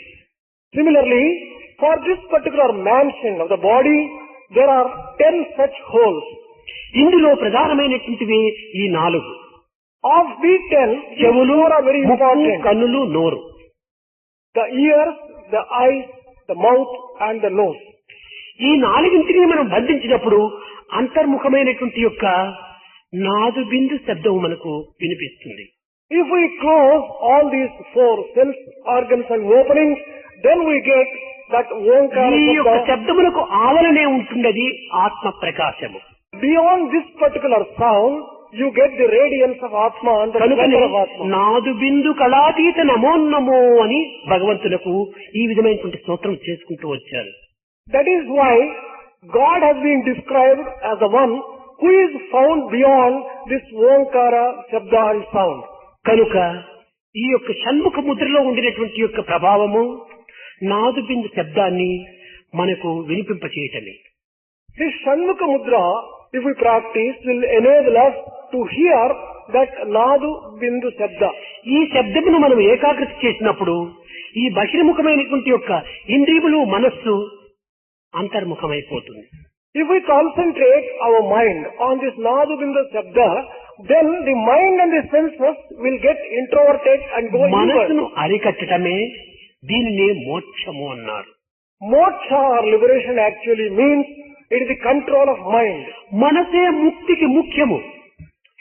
Similarly, for this particular mansion of the body, there are 10 such holes. ఇందులో ప్రధానమైనటువంటివి ఈ 4. Of these 10, చెవులు, four are very ముక్కు, important. కన్నులు, నోరు. The ears, the eyes, the mouth and the nose. ఈ 4 మనం బంధించినప్పుడు అంతర్ముఖమైనటువంటి యొక్క నాదు బిందు శబ్దం మనకు వినిపిస్తుంది. If we close all these 4 sense organs and openings, then we get that Omkara ఈ యొక్క Shabda. శబ్దములకు ఆవలనే ఉంటున్నది ఆత్మ ప్రకాశము. Beyond this particular sound, you get the radiance of Atma and the కనుకనే splendor of Atma. నాదు బిందు కళాతీత నమోన్నమో అని భగవంతులకు ఈ విధమైనటువంటి స్తోత్రం చేసుకుంటూ వచ్చారు. That is why God has been described as the one who is found beyond this Omkara Shabda and sound. కనుక ఈ యొక్క షణ్ముఖ ముద్రలో ఉండినటువంటి యొక్క ప్రభావము నాదు బిందు శబ్దాన్ని మనకు వినిపింపచేయటమే. This Shanmukha Mudra, if we practice, will enable us to hear that Nadu Bindu Shabda. ఈ శబ్దమును మనం ఏకాగ్రత చేసినప్పుడు ఈ బహిర్ముఖమైనటువంటి యొక్క ఇంద్రియములు, మనస్సు అంతర్ముఖమైపోతుంది. If we concentrate our mind on this Nadu Bindu Shabda, then the mind and the senses will get introverted and go మనస్సును inward. అరికట్టడమే దీనినే మోక్షము అన్నారు. Moksha or liberation actually means it is the control of mind. మనసే ముక్తికి ముఖ్యము.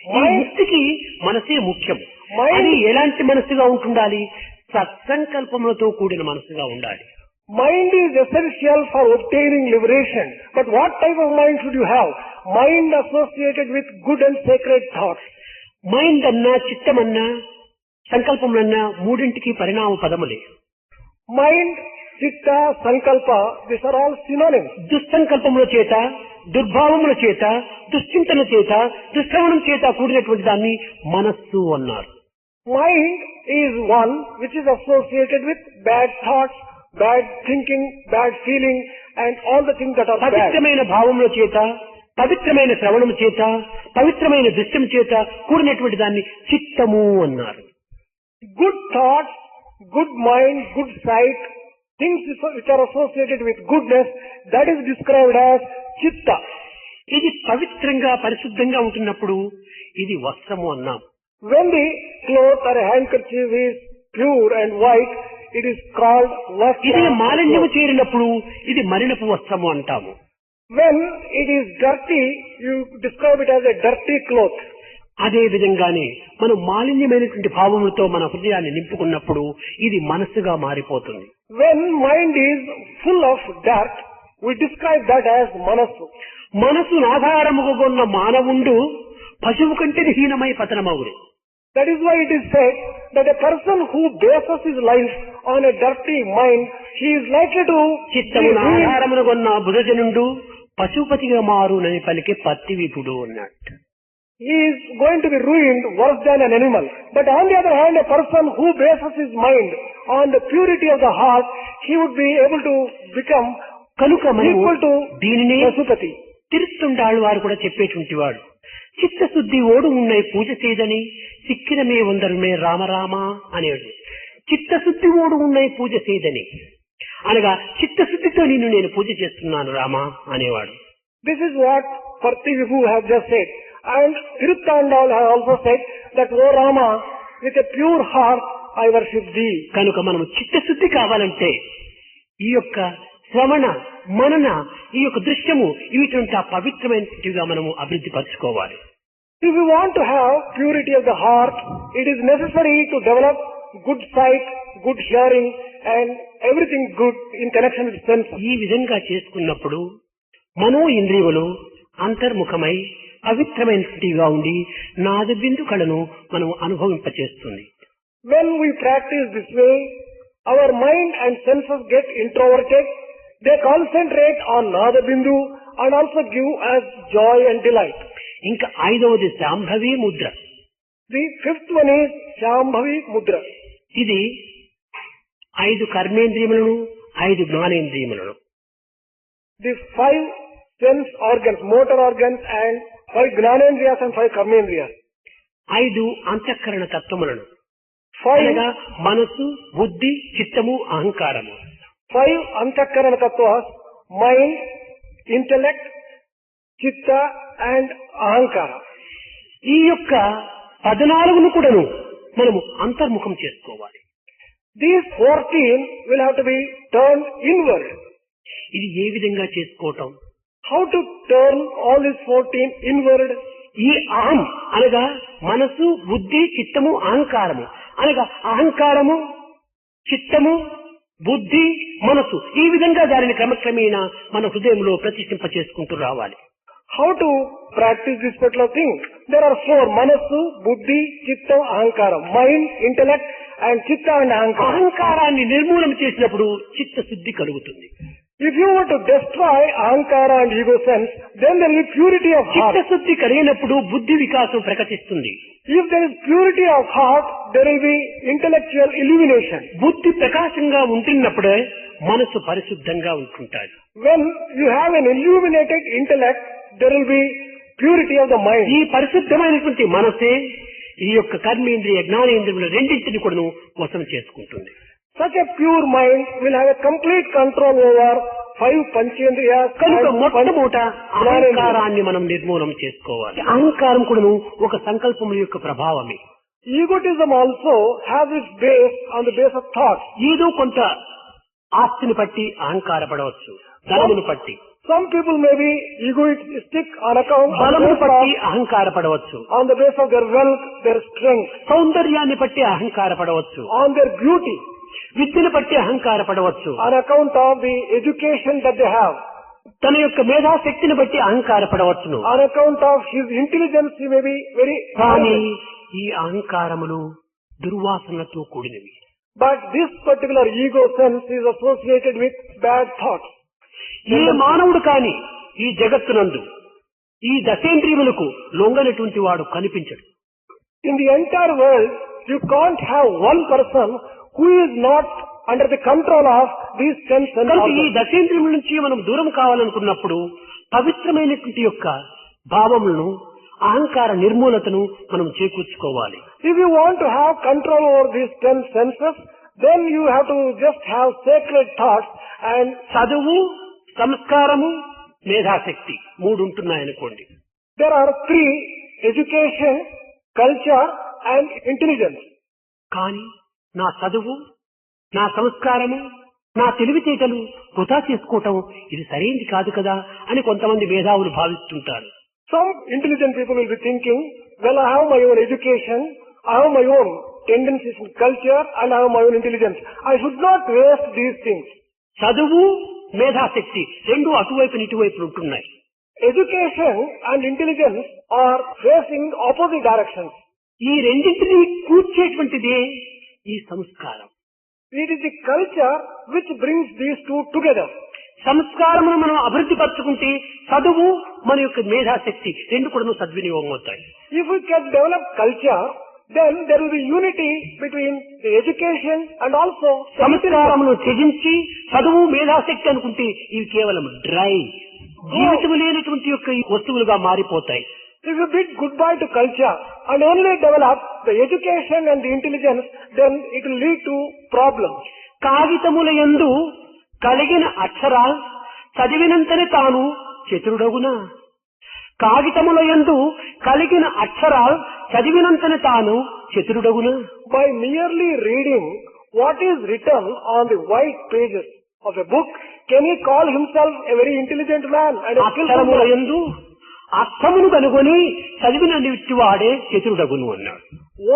ఈ Mind- ముక్తికి మనసే ముఖ్యము. Mind- అది ఎలాంటి మనస్సుగా ఉంటుండాలి? సత్సంకల్పములతో కూడిన మనస్సుగా ఉండాలి. Mind is essential for obtaining liberation. But what type of mind should you have? Mind associated with good and sacred thoughts. Mind అన్నా, చిత్తమన్నా, సంకల్పములన్నా మూడింటికి పరిణామ పదములే. Mind, Chitta, Sankalpa, these are all synonyms. దుస్సంకల్పముల చేత దుర్భావముల చేత, దుశ్చింతన చేత, దుశ్రవణం చేత కూడినటువంటి దాన్ని మనస్సు అన్నారు. Mind is one which is associated with bad thoughts, bad thinking, bad feeling and all the things that are bad. పవిత్రమైన భావముల చేత, పవిత్రమైన శ్రవణము చేత, పవిత్రమైన దృశ్యం చేత కూడినటువంటి దాన్ని చిత్తము అన్నారు. Good thoughts, good mind, good sight, things which are associated with goodness, that is described as chitta. ఇది పవిత్రంగా పరిశుద్ధంగా ఉంటున్నప్పుడు ఇది వస్త్రము అన్నాం. When the cloth or a handkerchief is pure and white, it is called ఇది vastra. మాలిన్యము చేరినప్పుడు ఇది మలినపు వస్త్రము అంటాము. When it is dirty, you describe it as a dirty cloth. అదే విధంగానే మనం మాలిన్యమైనటువంటి భావములతో మన హృదయాన్ని నింపుకున్నప్పుడు ఇది మనస్సుగా మారిపోతుంది. When mind is full of dirt, we describe that as manasu. మనసును ఆధారముగా ఉన్న మానవుండు పశువు కంటే హీనమై పతనమగుడు. That is why it is said that a person who bases his life on a dirty mind, he is likely to చిత్తమును ఆధారముగా ఉన్న బుధజనుండు పశుపతిగా మారునని పలికే పత్తి విపుడు అన్నట్టు. he is going to be ruined worse than an animal. But on the other hand, a person who bases his mind on the purity of the heart, he would be able to become కనుక equal to దీనిని Pasupati. తిరుస్తుండాళ్ళు వారు కూడా చెప్పేటువంటి వాడు. చిత్తశుద్ధి ఓడు ఉన్నై పూజ చేయదని సిక్కినమే వందరుమే రామరామ అనేడు. చిత్తశుద్ధి ఓడు ఉన్నై పూజ చేయదని అనగా చిత్తశుద్ధితో నిన్ను నేను పూజ చేస్తున్నాను రామా అనేవాడు. This is what Parthi Vibhu have just said. And Tiruthandal have also said that, O Rama, with a pure heart I worship thee. కనుక మనము చిత్తశుద్ధి కావాలంటే ఈ యొక్క శ్రవణ మనన ఈ యొక్క దృశ్యము ఇటువంటి పవిత్రమైనటిగా మనము అభివృద్ధి పరచుకోవాలి. If we want to have purity of the heart, it is necessary to develop good sight, good hearing and everything good in connection with senses. ఈ విధంగా చేసుకున్నప్పుడు మనో ఇంద్రియములు అంతర్ముఖమై పవిత్రమైనటిగా ఉండి నాది బిందు కళను మనం అనుభవింపచేస్తుంది. When we practice this way, our mind and senses get introverted. They concentrate on Nada Bindu and also give us joy and delight. ఇంకా ఐదవది Shambhavi Mudra. The fifth one is Shambhavi Mudra. ఇది 5 కర్మేంద్రియములను 5 జ్ఞానేంద్రియములను. The 5 sense organs, motor organs and 5 Gnanendriyas and 5 Karmendriyas. 5 అంతఃకరణ తత్వములను 5 అనగా మనసు, బుద్ధి, చిత్తము, అహంకారము. 5 Antakarana Tattvas, mind, intellect, chitta and ahankara. ఈ యొక్క 14ను కూడాను మనము అంతర్ముఖం చేసుకోవాలి. These 14 will have to be turned inward. ఇది ఏ విధంగా చేసుకోవటం? How to turn all these 14 inward? ఈ అహం అనగా మనసు, బుద్ధి, చిత్తము, అహంకారము అనగా అహంకారము, చిత్తము, బుద్ధి, మనసు ఈ విధంగా దానిని క్రమక్రమేణా మన హృదయంలో ప్రతిష్ఠింప చేసుకుంటూ రావాలి. How to practice this particular thing? There are 4: Manasu, Buddhi, Chitta, Ahankara. Mind, intellect and Chitta and Ahankara. అహంకారాన్ని నిర్మూలన చేసినప్పుడు చిత్తశుద్ధి కలుగుతుంది. If you were to destroy Ahankara and ego sense, then there will be purity of heart. చిత్తశుద్ధి కలిగినప్పుడు బుద్ధి వికాసం ప్రకటిస్తుంది. If there is purity of heart, there will be intellectual illumination. బుద్ధి ప్రకాశంగా ఉంటున్నప్పుడే మనసు పరిశుద్ధంగా ఉంటుంటాడు. When you have an illuminated intellect, there will be purity of the mind. ఈ పరిశుద్ధమైనటువంటి మనసే ఈ యొక్క కర్మేంద్రియ జ్ఞానేంద్రియముల రెండింటిని కూడా వశం చేసుకుంటుంది. Such a pure mind will have a complete control over 5 Panchendriyas. కనుక మొట్టమొదట అహంకారాన్ని మనం నిర్మూలన చేసుకోవాలి. అహంకారం కూడాను ఒక సంకల్పముల యొక్క ప్రభావమే. Egotism also has its base on the base of thoughts. ఏదో కొంత ఆస్తిని పట్టి అహంకారపడవచ్చు, ధనమును పట్టి. Some people may be egoistic on account బలమును పట్టి అహంకారపడవచ్చు, on the base of their wealth, their strength, సౌందర్యాన్ని పట్టి అహంకారపడవచ్చు, on their beauty, విద్యను పట్టి అహంకారపడవచ్చు, on account of the education that they have, తన యొక్క మేధాశక్తిని బట్టి అహంకారపడవచ్చును. on account of his intelligence he may be very కానీ ఈ అహంకారములు దుర్వాసనలతో కూడినవి. But this particular ego sense is associated with bad thoughts. ఏ మానవుడు కాని ఈ జగత్తునందు ఈ దశేంద్రియములకు లొంగనటువంటి వాడు కనిపించడు. In the entire world, you can't have one person who is not under the control of these 10 sense కనుక ఈ organs. దశేంద్రియముల నుంచి మనం దూరం కావాలనుకున్నప్పుడు పవిత్రమైనటువంటి యొక్క భావములను అహంకార నిర్మూలతను మనం చేకూర్చుకోవాలి. If you want to have control over these 10 senses, then you have to just have sacred thoughts and చదువు, సంస్కారము, మేధాశక్తి మూడు ఉంటున్నాయనుకోండి. there are 3: education, culture and intelligence. కానీ నా చదువు, నా సంస్కారము, నా తెలివితేటలు వృధా చేసుకోవటం ఇది సరైనది కాదు కదా అని కొంతమంది మేధావులు భావిస్తుంటారు. Some intelligent people will be thinking, well, I have my own education, I have my own tendencies in culture and I have my own intelligence. I should not waste these things. చదువు, మేధాశక్తి రెండు అటువైపు ఇటువైపు ఉంటున్నాయి. Education and intelligence are facing opposite directions. ఈ రెండింటినీ కూర్చేటువంటిదే ఈ సంస్కారం. It is the culture which brings these two together. సంస్కారమును మనం అభివృద్ధి పరచుకుంటే చదువు, మన యొక్క మేధాశక్తి రెండు కూడా సద్వినియోగం అవుతాయి. If we can develop culture, then there will be unity between the education and also సంస్కారమును త్యజించి చదువు, మేధాశక్తి అనుకుంటే ఇవి కేవలం డ్రై జీవితం లేనటువంటి యొక్క వస్తువులుగా మారిపోతాయి. If you bid goodbye to culture and only develop the education and the intelligence, then it will lead to problems. కాగితముల యందు కలిగిన అక్షరాలు చదివినంతనే తాను చతురుడగునా? కాగితముల యందు కలిగిన అక్షరాలు చదివినంతనే తాను చతురుడగునా? By merely reading what is written on the white pages of a book, can he call himself a very intelligent man and a skillful అక్షరముల man? యందు అర్థమును కనుగొని చదివిన వాడే చతురుడగును అన్నాడు.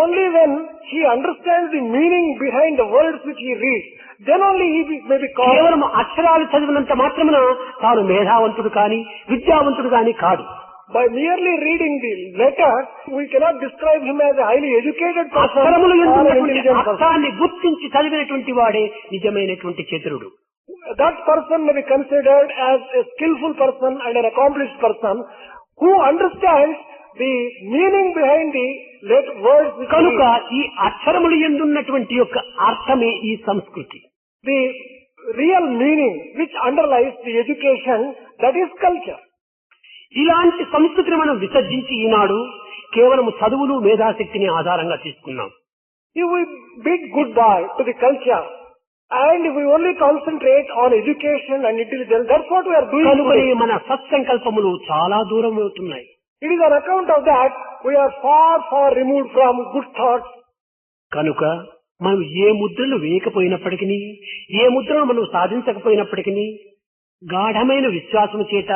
Only when he understands the meaning behind the words which he reads, then only he may be called. కేవలం అక్షరాలు చదివినంత మాత్రమున తాను మేధావంతుడు కాని విద్యావంతుడు కాని కాదు. By merely reading the letters, we cannot describe him as a highly educated person అక్షరములు or an ఎందుకు intelligent person. అర్థాన్ని గుర్తించి చదివినటువంటి వాడే నిజమైనటువంటి చతురుడు. That person may be considered as a skillful person and an accomplished person who understands the meaning behind the words which he కనుక reads. ఈ అక్షరములు ఎందున్నటువంటి యొక్క అర్థమే ఈ సంస్కృతి. The real meaning which underlies the education, that is culture. ఇలాంటి సంస్కృతిని మనం విసర్జించి ఈనాడు కేవలం చదువులు, మేధాశక్తిని ఆధారంగా తీసుకున్నాం. If we bid goodbye to the culture and if we only concentrate on education and intelligence, that's what we are doing కనుకనే today. మన సత్సంకల్పములు చాలా దూరం అవుతున్నాయి. It is on account of that we are far removed from good thoughts. కనుక మనం ఏ ముద్రలు వేయకపోయినప్పటికీ, ఏ ముద్రను మనం సాధించకపోయినప్పటికీ గాఢమైన విశ్వాసము చేత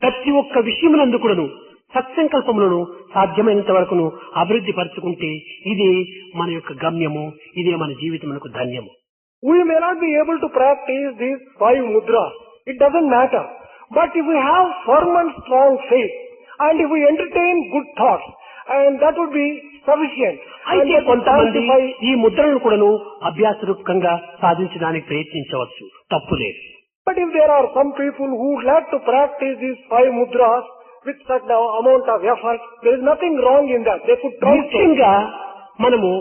ప్రతి ఒక్క విషయమునందు కూడాను సత్సంకల్పములను సాధ్యమైనంత వరకును అభివృద్ధి పరుచుకుంటే ఇదే మన యొక్క గమ్యము, ఇదే మన జీవితమునకు ధన్యము. We may not be able to practice these 5 mudras. It doesn't matter. But if we have firm and strong faith and if we entertain good thoughts, and that would be sufficient. అయితే And కొంతమంది by ఈ ముద్రలను కూడాను అభ్యాసరూపకంగా సాధించడానికి ప్రయత్నించవచ్చు, తప్పు లేదు. But if there are some people who would like to practice these 5 mudras with such an amount of effort, there is nothing wrong in that. They could try to. ముఖ్యంగా మనము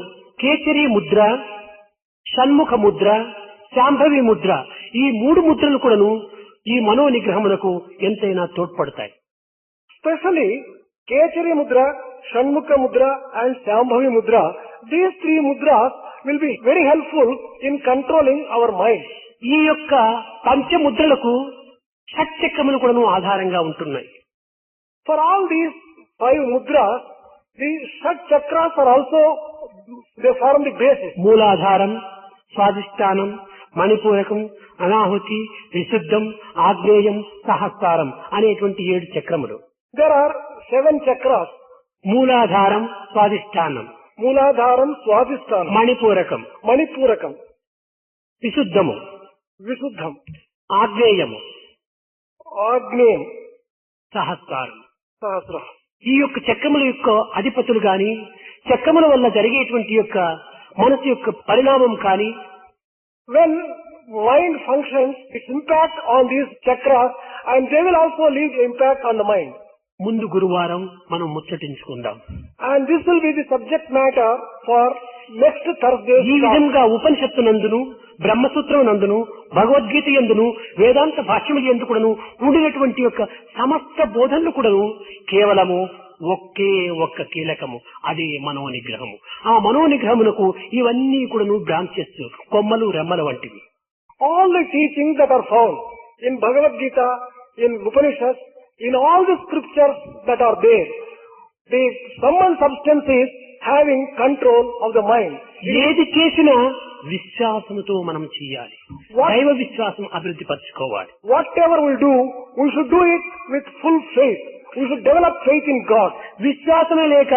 కేసరి ముద్ర, షణ్ముఖ ముద్ర, శాంభవి ముద్ర ఈ 3 ముద్రలు కూడాను ఈ మనో నిగ్రహమునకు ఎంతైనా తోడ్పడతాయి. Especially Kechari Mudra, Shanmukha Mudra and Shambhavi Mudra, these 3 mudras will be very helpful in controlling our mind. ఈ యొక్క పంచముద్రలకు షట్చక్రములు కూడాను ఆధారంగా ఉంటున్నాయి. For all these 5 mudras, the Shat Chakras are also, they form the basis. మూలాధారం, స్వాధిష్టానం, మణిపూరకం, అనాహుతి, విశుద్ధం, ఆగ్నేయం, సహస్రారం అనేటువంటి 7 చక్రములు. There are 7 chakras. మూలాధారం, స్వాధిష్టానం, Mooladharam, Swadhisthana, మణిపూరకం, Manipurakam, విశుద్ధము, Visuddham, ఆగ్నేయము, Agneyam, సహస్రారం. Sahasra. ఈ యొక్క చక్రముల యొక్క అధిపతులు గాని, చక్రముల వల్ల జరిగేటువంటి యొక్క మనసు యొక్క పరిణామం కానీ, When mind functions, its impact on these chakras, and they will also leave impact on the mind. ముందు గురువారం మనం ముచ్చటించుకుందాం. And this will be the subject matter for next Thursday. ఈ విధంగా ఉపనిషత్తు నందును, బ్రహ్మసూత్రం నందును, భగవద్గీత యందును, వేదాంత భాష్యములు యందు కూడాను ఉండినటువంటి యొక్క సమస్త బోధనలు కూడాను కేవలము ఒకే ఒక్క కీలకము, అదే మనోనిగ్రహము. ఆ మనోనిగ్రహమునకు ఇవన్నీ కూడాను బ్రాంచెస్, కొమ్మలు రెమ్మలు వంటివి. All the teachings that are found in Bhagavad Gita, in Upanishads, in all the scriptures that are there, the sum and substance is having control of the mind. ఏది చేసినా విశ్వాసముతో మనం చేయాలి. దైవ విశ్వాసం అభివృద్ధి పరచుకోవాలి. Whatever we do, we should do it with full faith. We should develop faith in God. విశ్వాసమే లేక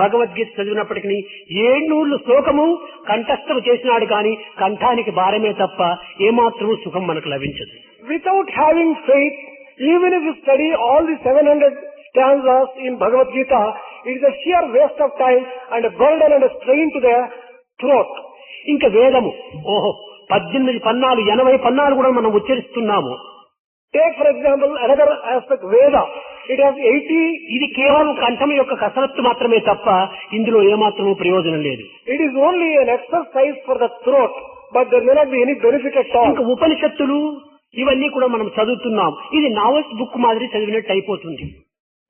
భగవద్గీత చదివినప్పటికీ 700 శ్లోకము కంఠస్థం చేసినాడు కానీ కంఠానికి భారమే తప్ప ఏమాత్రము సుఖం మనకు లభించదు. Without having faith, even if you study all the 700 stanzas in Bhagavad Gita, it is a sheer waste of time and a burden and a strain to the throat. ఇంకా వేదము, ఓహో 18 పన్నాలు 80 పన్నాలు కూడా మనం ఉచ్చరిస్తున్నాము. Take for example another aspect, Veda. It has 80. ఇది కేవలం కంఠం యొక్క కసరత్తు మాత్రమే తప్ప ఇందులో ఏమాత్రము ప్రయోజనం లేదు. It is only an exercise for the throat, but there may not be any benefit at all. ఇంకా ఉపనిషత్తులు ఇవన్నీ కూడా మనం చదువుతున్నాం. ఇది నావెల్స్ బుక్ మాదిరి చదివినట్టు అయిపోతుంది.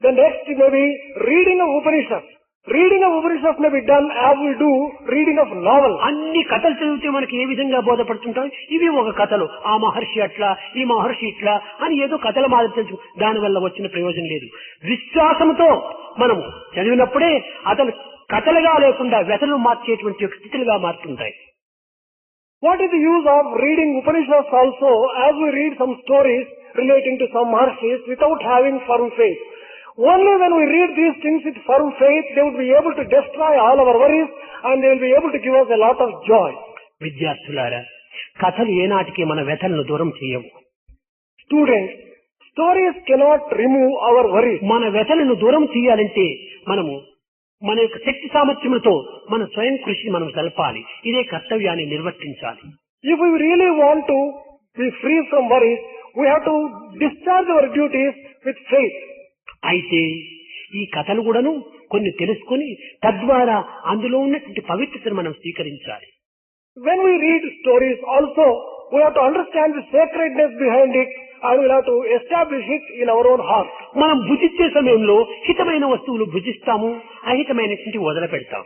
The next may be reading of Upanishads. Reading of Upanishads may be done as we do reading of novels. అన్ని కథలు చదివితే మనకి ఏ విధంగా బోధపడుతుంటాయి? ఇవి ఒక కథలు, ఆ మహర్షి అట్లా, ఈ మహర్షి ఇట్లా అని ఏదో కథల మాదిరి తెలుసు. దాని వల్ల వచ్చిన ప్రయోజనం లేదు. విశ్వాసంతో మనము చదివినప్పుడే అతను కథలుగా లేకుండా వ్యతలు మార్చేటువంటి స్థితులుగా మారుతుంటాయి. What is the use of reading Upanishads also as we read some stories relating to some Maharshis without having firm faith? Only when we read these things with firm faith, they would be able to destroy all our worries and they will be able to give us a lot of joy. విద్యార్థులారా, కథలు ఏనాటికి మన వ్యతలను దూరం చేయవు. Students, stories cannot remove our worries. మన వ్యతలను దూరం చేయాలంటే మనము మన యొక్క శక్తి సామర్థ్యములతో మన స్వయం కృషి మనం జరపాలి. ఇదే కర్తవ్యాన్ని నిర్వర్తించాలి. If we really want to be free from worries, we have to discharge our duties with faith. అయితే ఈ కథలు కూడాను కొన్ని తెలుసుకుని తద్వారా అందులో ఉన్నటువంటి పవిత్రతను మనం స్వీకరించాలి. When we read stories also, we have to understand the sacredness behind it and we have to establish it in our own heart. మనం భుజించే సమయంలో హితమైన వస్తువులు భుజిస్తాము, అహితమైనటువంటి వదిలిపెడతాం.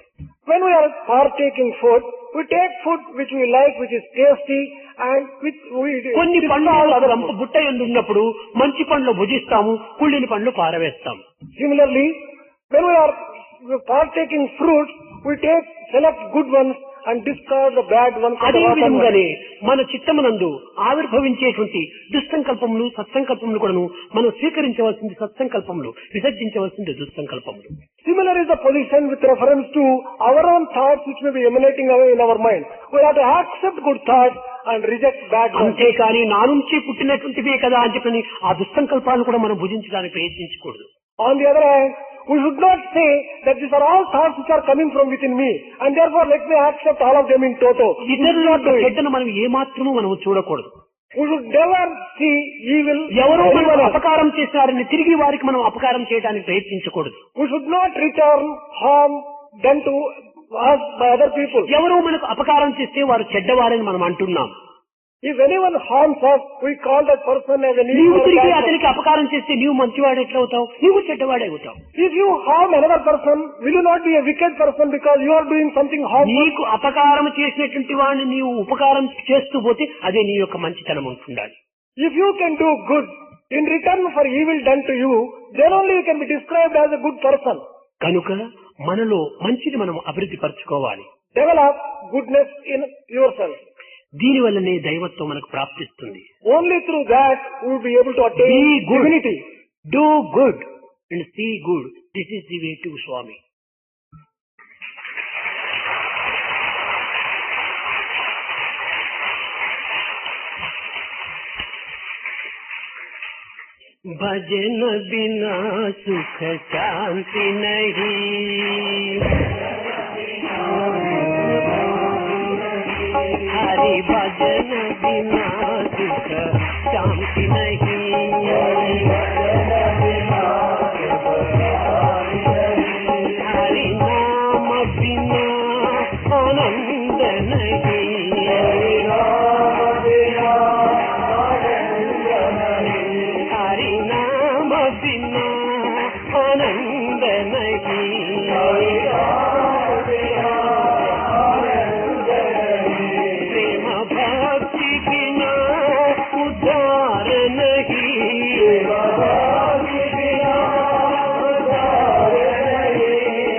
When we are partaking food, we take food which we like, which is tasty, and which we కొన్ని పండ్లు రంపు బుట్ట ఎందు ఉన్నప్పుడు మంచి పండ్లు భుజిస్తాము, కుళ్ళిన పండ్లు పారవేస్తాం. Similarly, when we are partaking fruits, we select good ones and discard the bad ones. అదే విధంగానే మన చిత్తమునందు ఆవిర్భవించేటువంటి దుస్సంకల్పములు సత్సంకల్పములు కూడాను మనం స్వీకరించవలసింది సత్సంకల్పములు, విసర్జించవలసింది దుస్సంకల్పములు. Similar is the position with reference to our own thoughts which may be emanating in our mind. We have to accept good thoughts and reject bad ones. అంతేకాని నా నుంచి పుట్టినటువంటివే కదా అని చెప్పని ఆ దుస్సంకల్పాలను కూడా మనం భుజించడానికి ప్రయత్నించకూడదు. On the other hand, we should not say that these are all thoughts which are coming from within me and therefore let me accept all of them in toto. ఇతరుల చెడ్డను మనం ఏమాత్రము మనం చూడకూడదు. We should never see evil. ఎవరో మనకు అపకారం చేశారని తిరిగి వారికి మనం అపకారం చేయడానికి ప్రయత్నించకూడదు. We should not return harm done to us by other people. ఎవరో మనకు అపకారం చేస్తే వారు చెడ్డవారని మనం అంటున్నాం. If anyone harms us, we call that person as an evil. నీవు తిరిగి అతనికి అపకారం చేస్తే నీవు మంచివాడు ఎట్లా అవుతావు? నీవు చెడ్డవాడే అవుతావు. If you harm another person, will you not be a wicked person because you are doing something harmful? నీకు అపకారం చేసినటువంటి వాడిని నీవు ఉపకారం చేస్తూ పోతే అదే నీ యొక్క మంచితనం ఉంటుండాలి. If you can do good in return for evil done to you, then only you can be described as a good person. కనుక మనలో మంచిని మనం అభివృద్ధి పరచుకోవాలి. Develop goodness in yourself. దీని వల్లనే దైవత్వం మనకు ప్రాప్తిస్తుంది. Only through that we will be able to attain divinity. Do good and see good. This is the way to Swami. भजन बिना सुख शांति नहीं, हरि भजन बिना बिना आनंद नहीं, हरि नाम बिना आनंद नहीं, प्रेम भक्ति बिना उद्धार नहीं,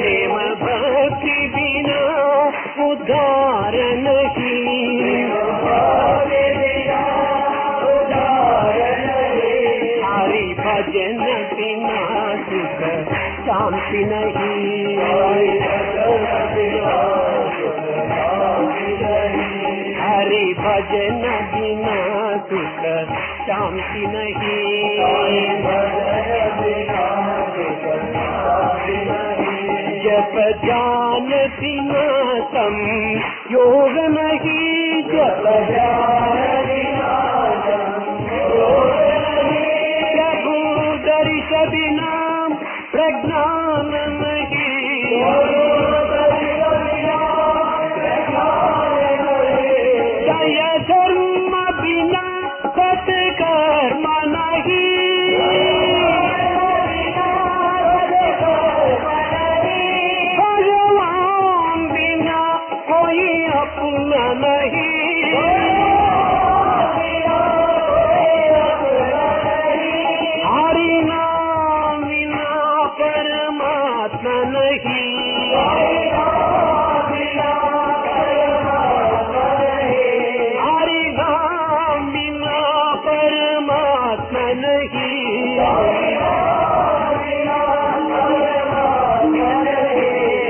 प्रेम भक्ति बिना उद्धार नहीं, हरि भजन बिना सुख शांति नहीं, हरि भजन बिना सुख शांति नहीं, जप ध्यान बिना सम योग नहीं, जप प्रभु दर्श बिना प्रज्ञान नहीं, जय धर्म बिना सत्कर्म नहीं, भगवान बिना कोई अपना नहीं, हरि नाम बिना परमात्मा नहीं, हरि नाम बिना परमात्मा नहीं,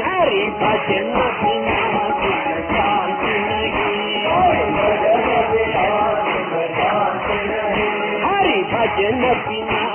हरि भजन बिना सुख शांति नहीं, हरि भजन बिना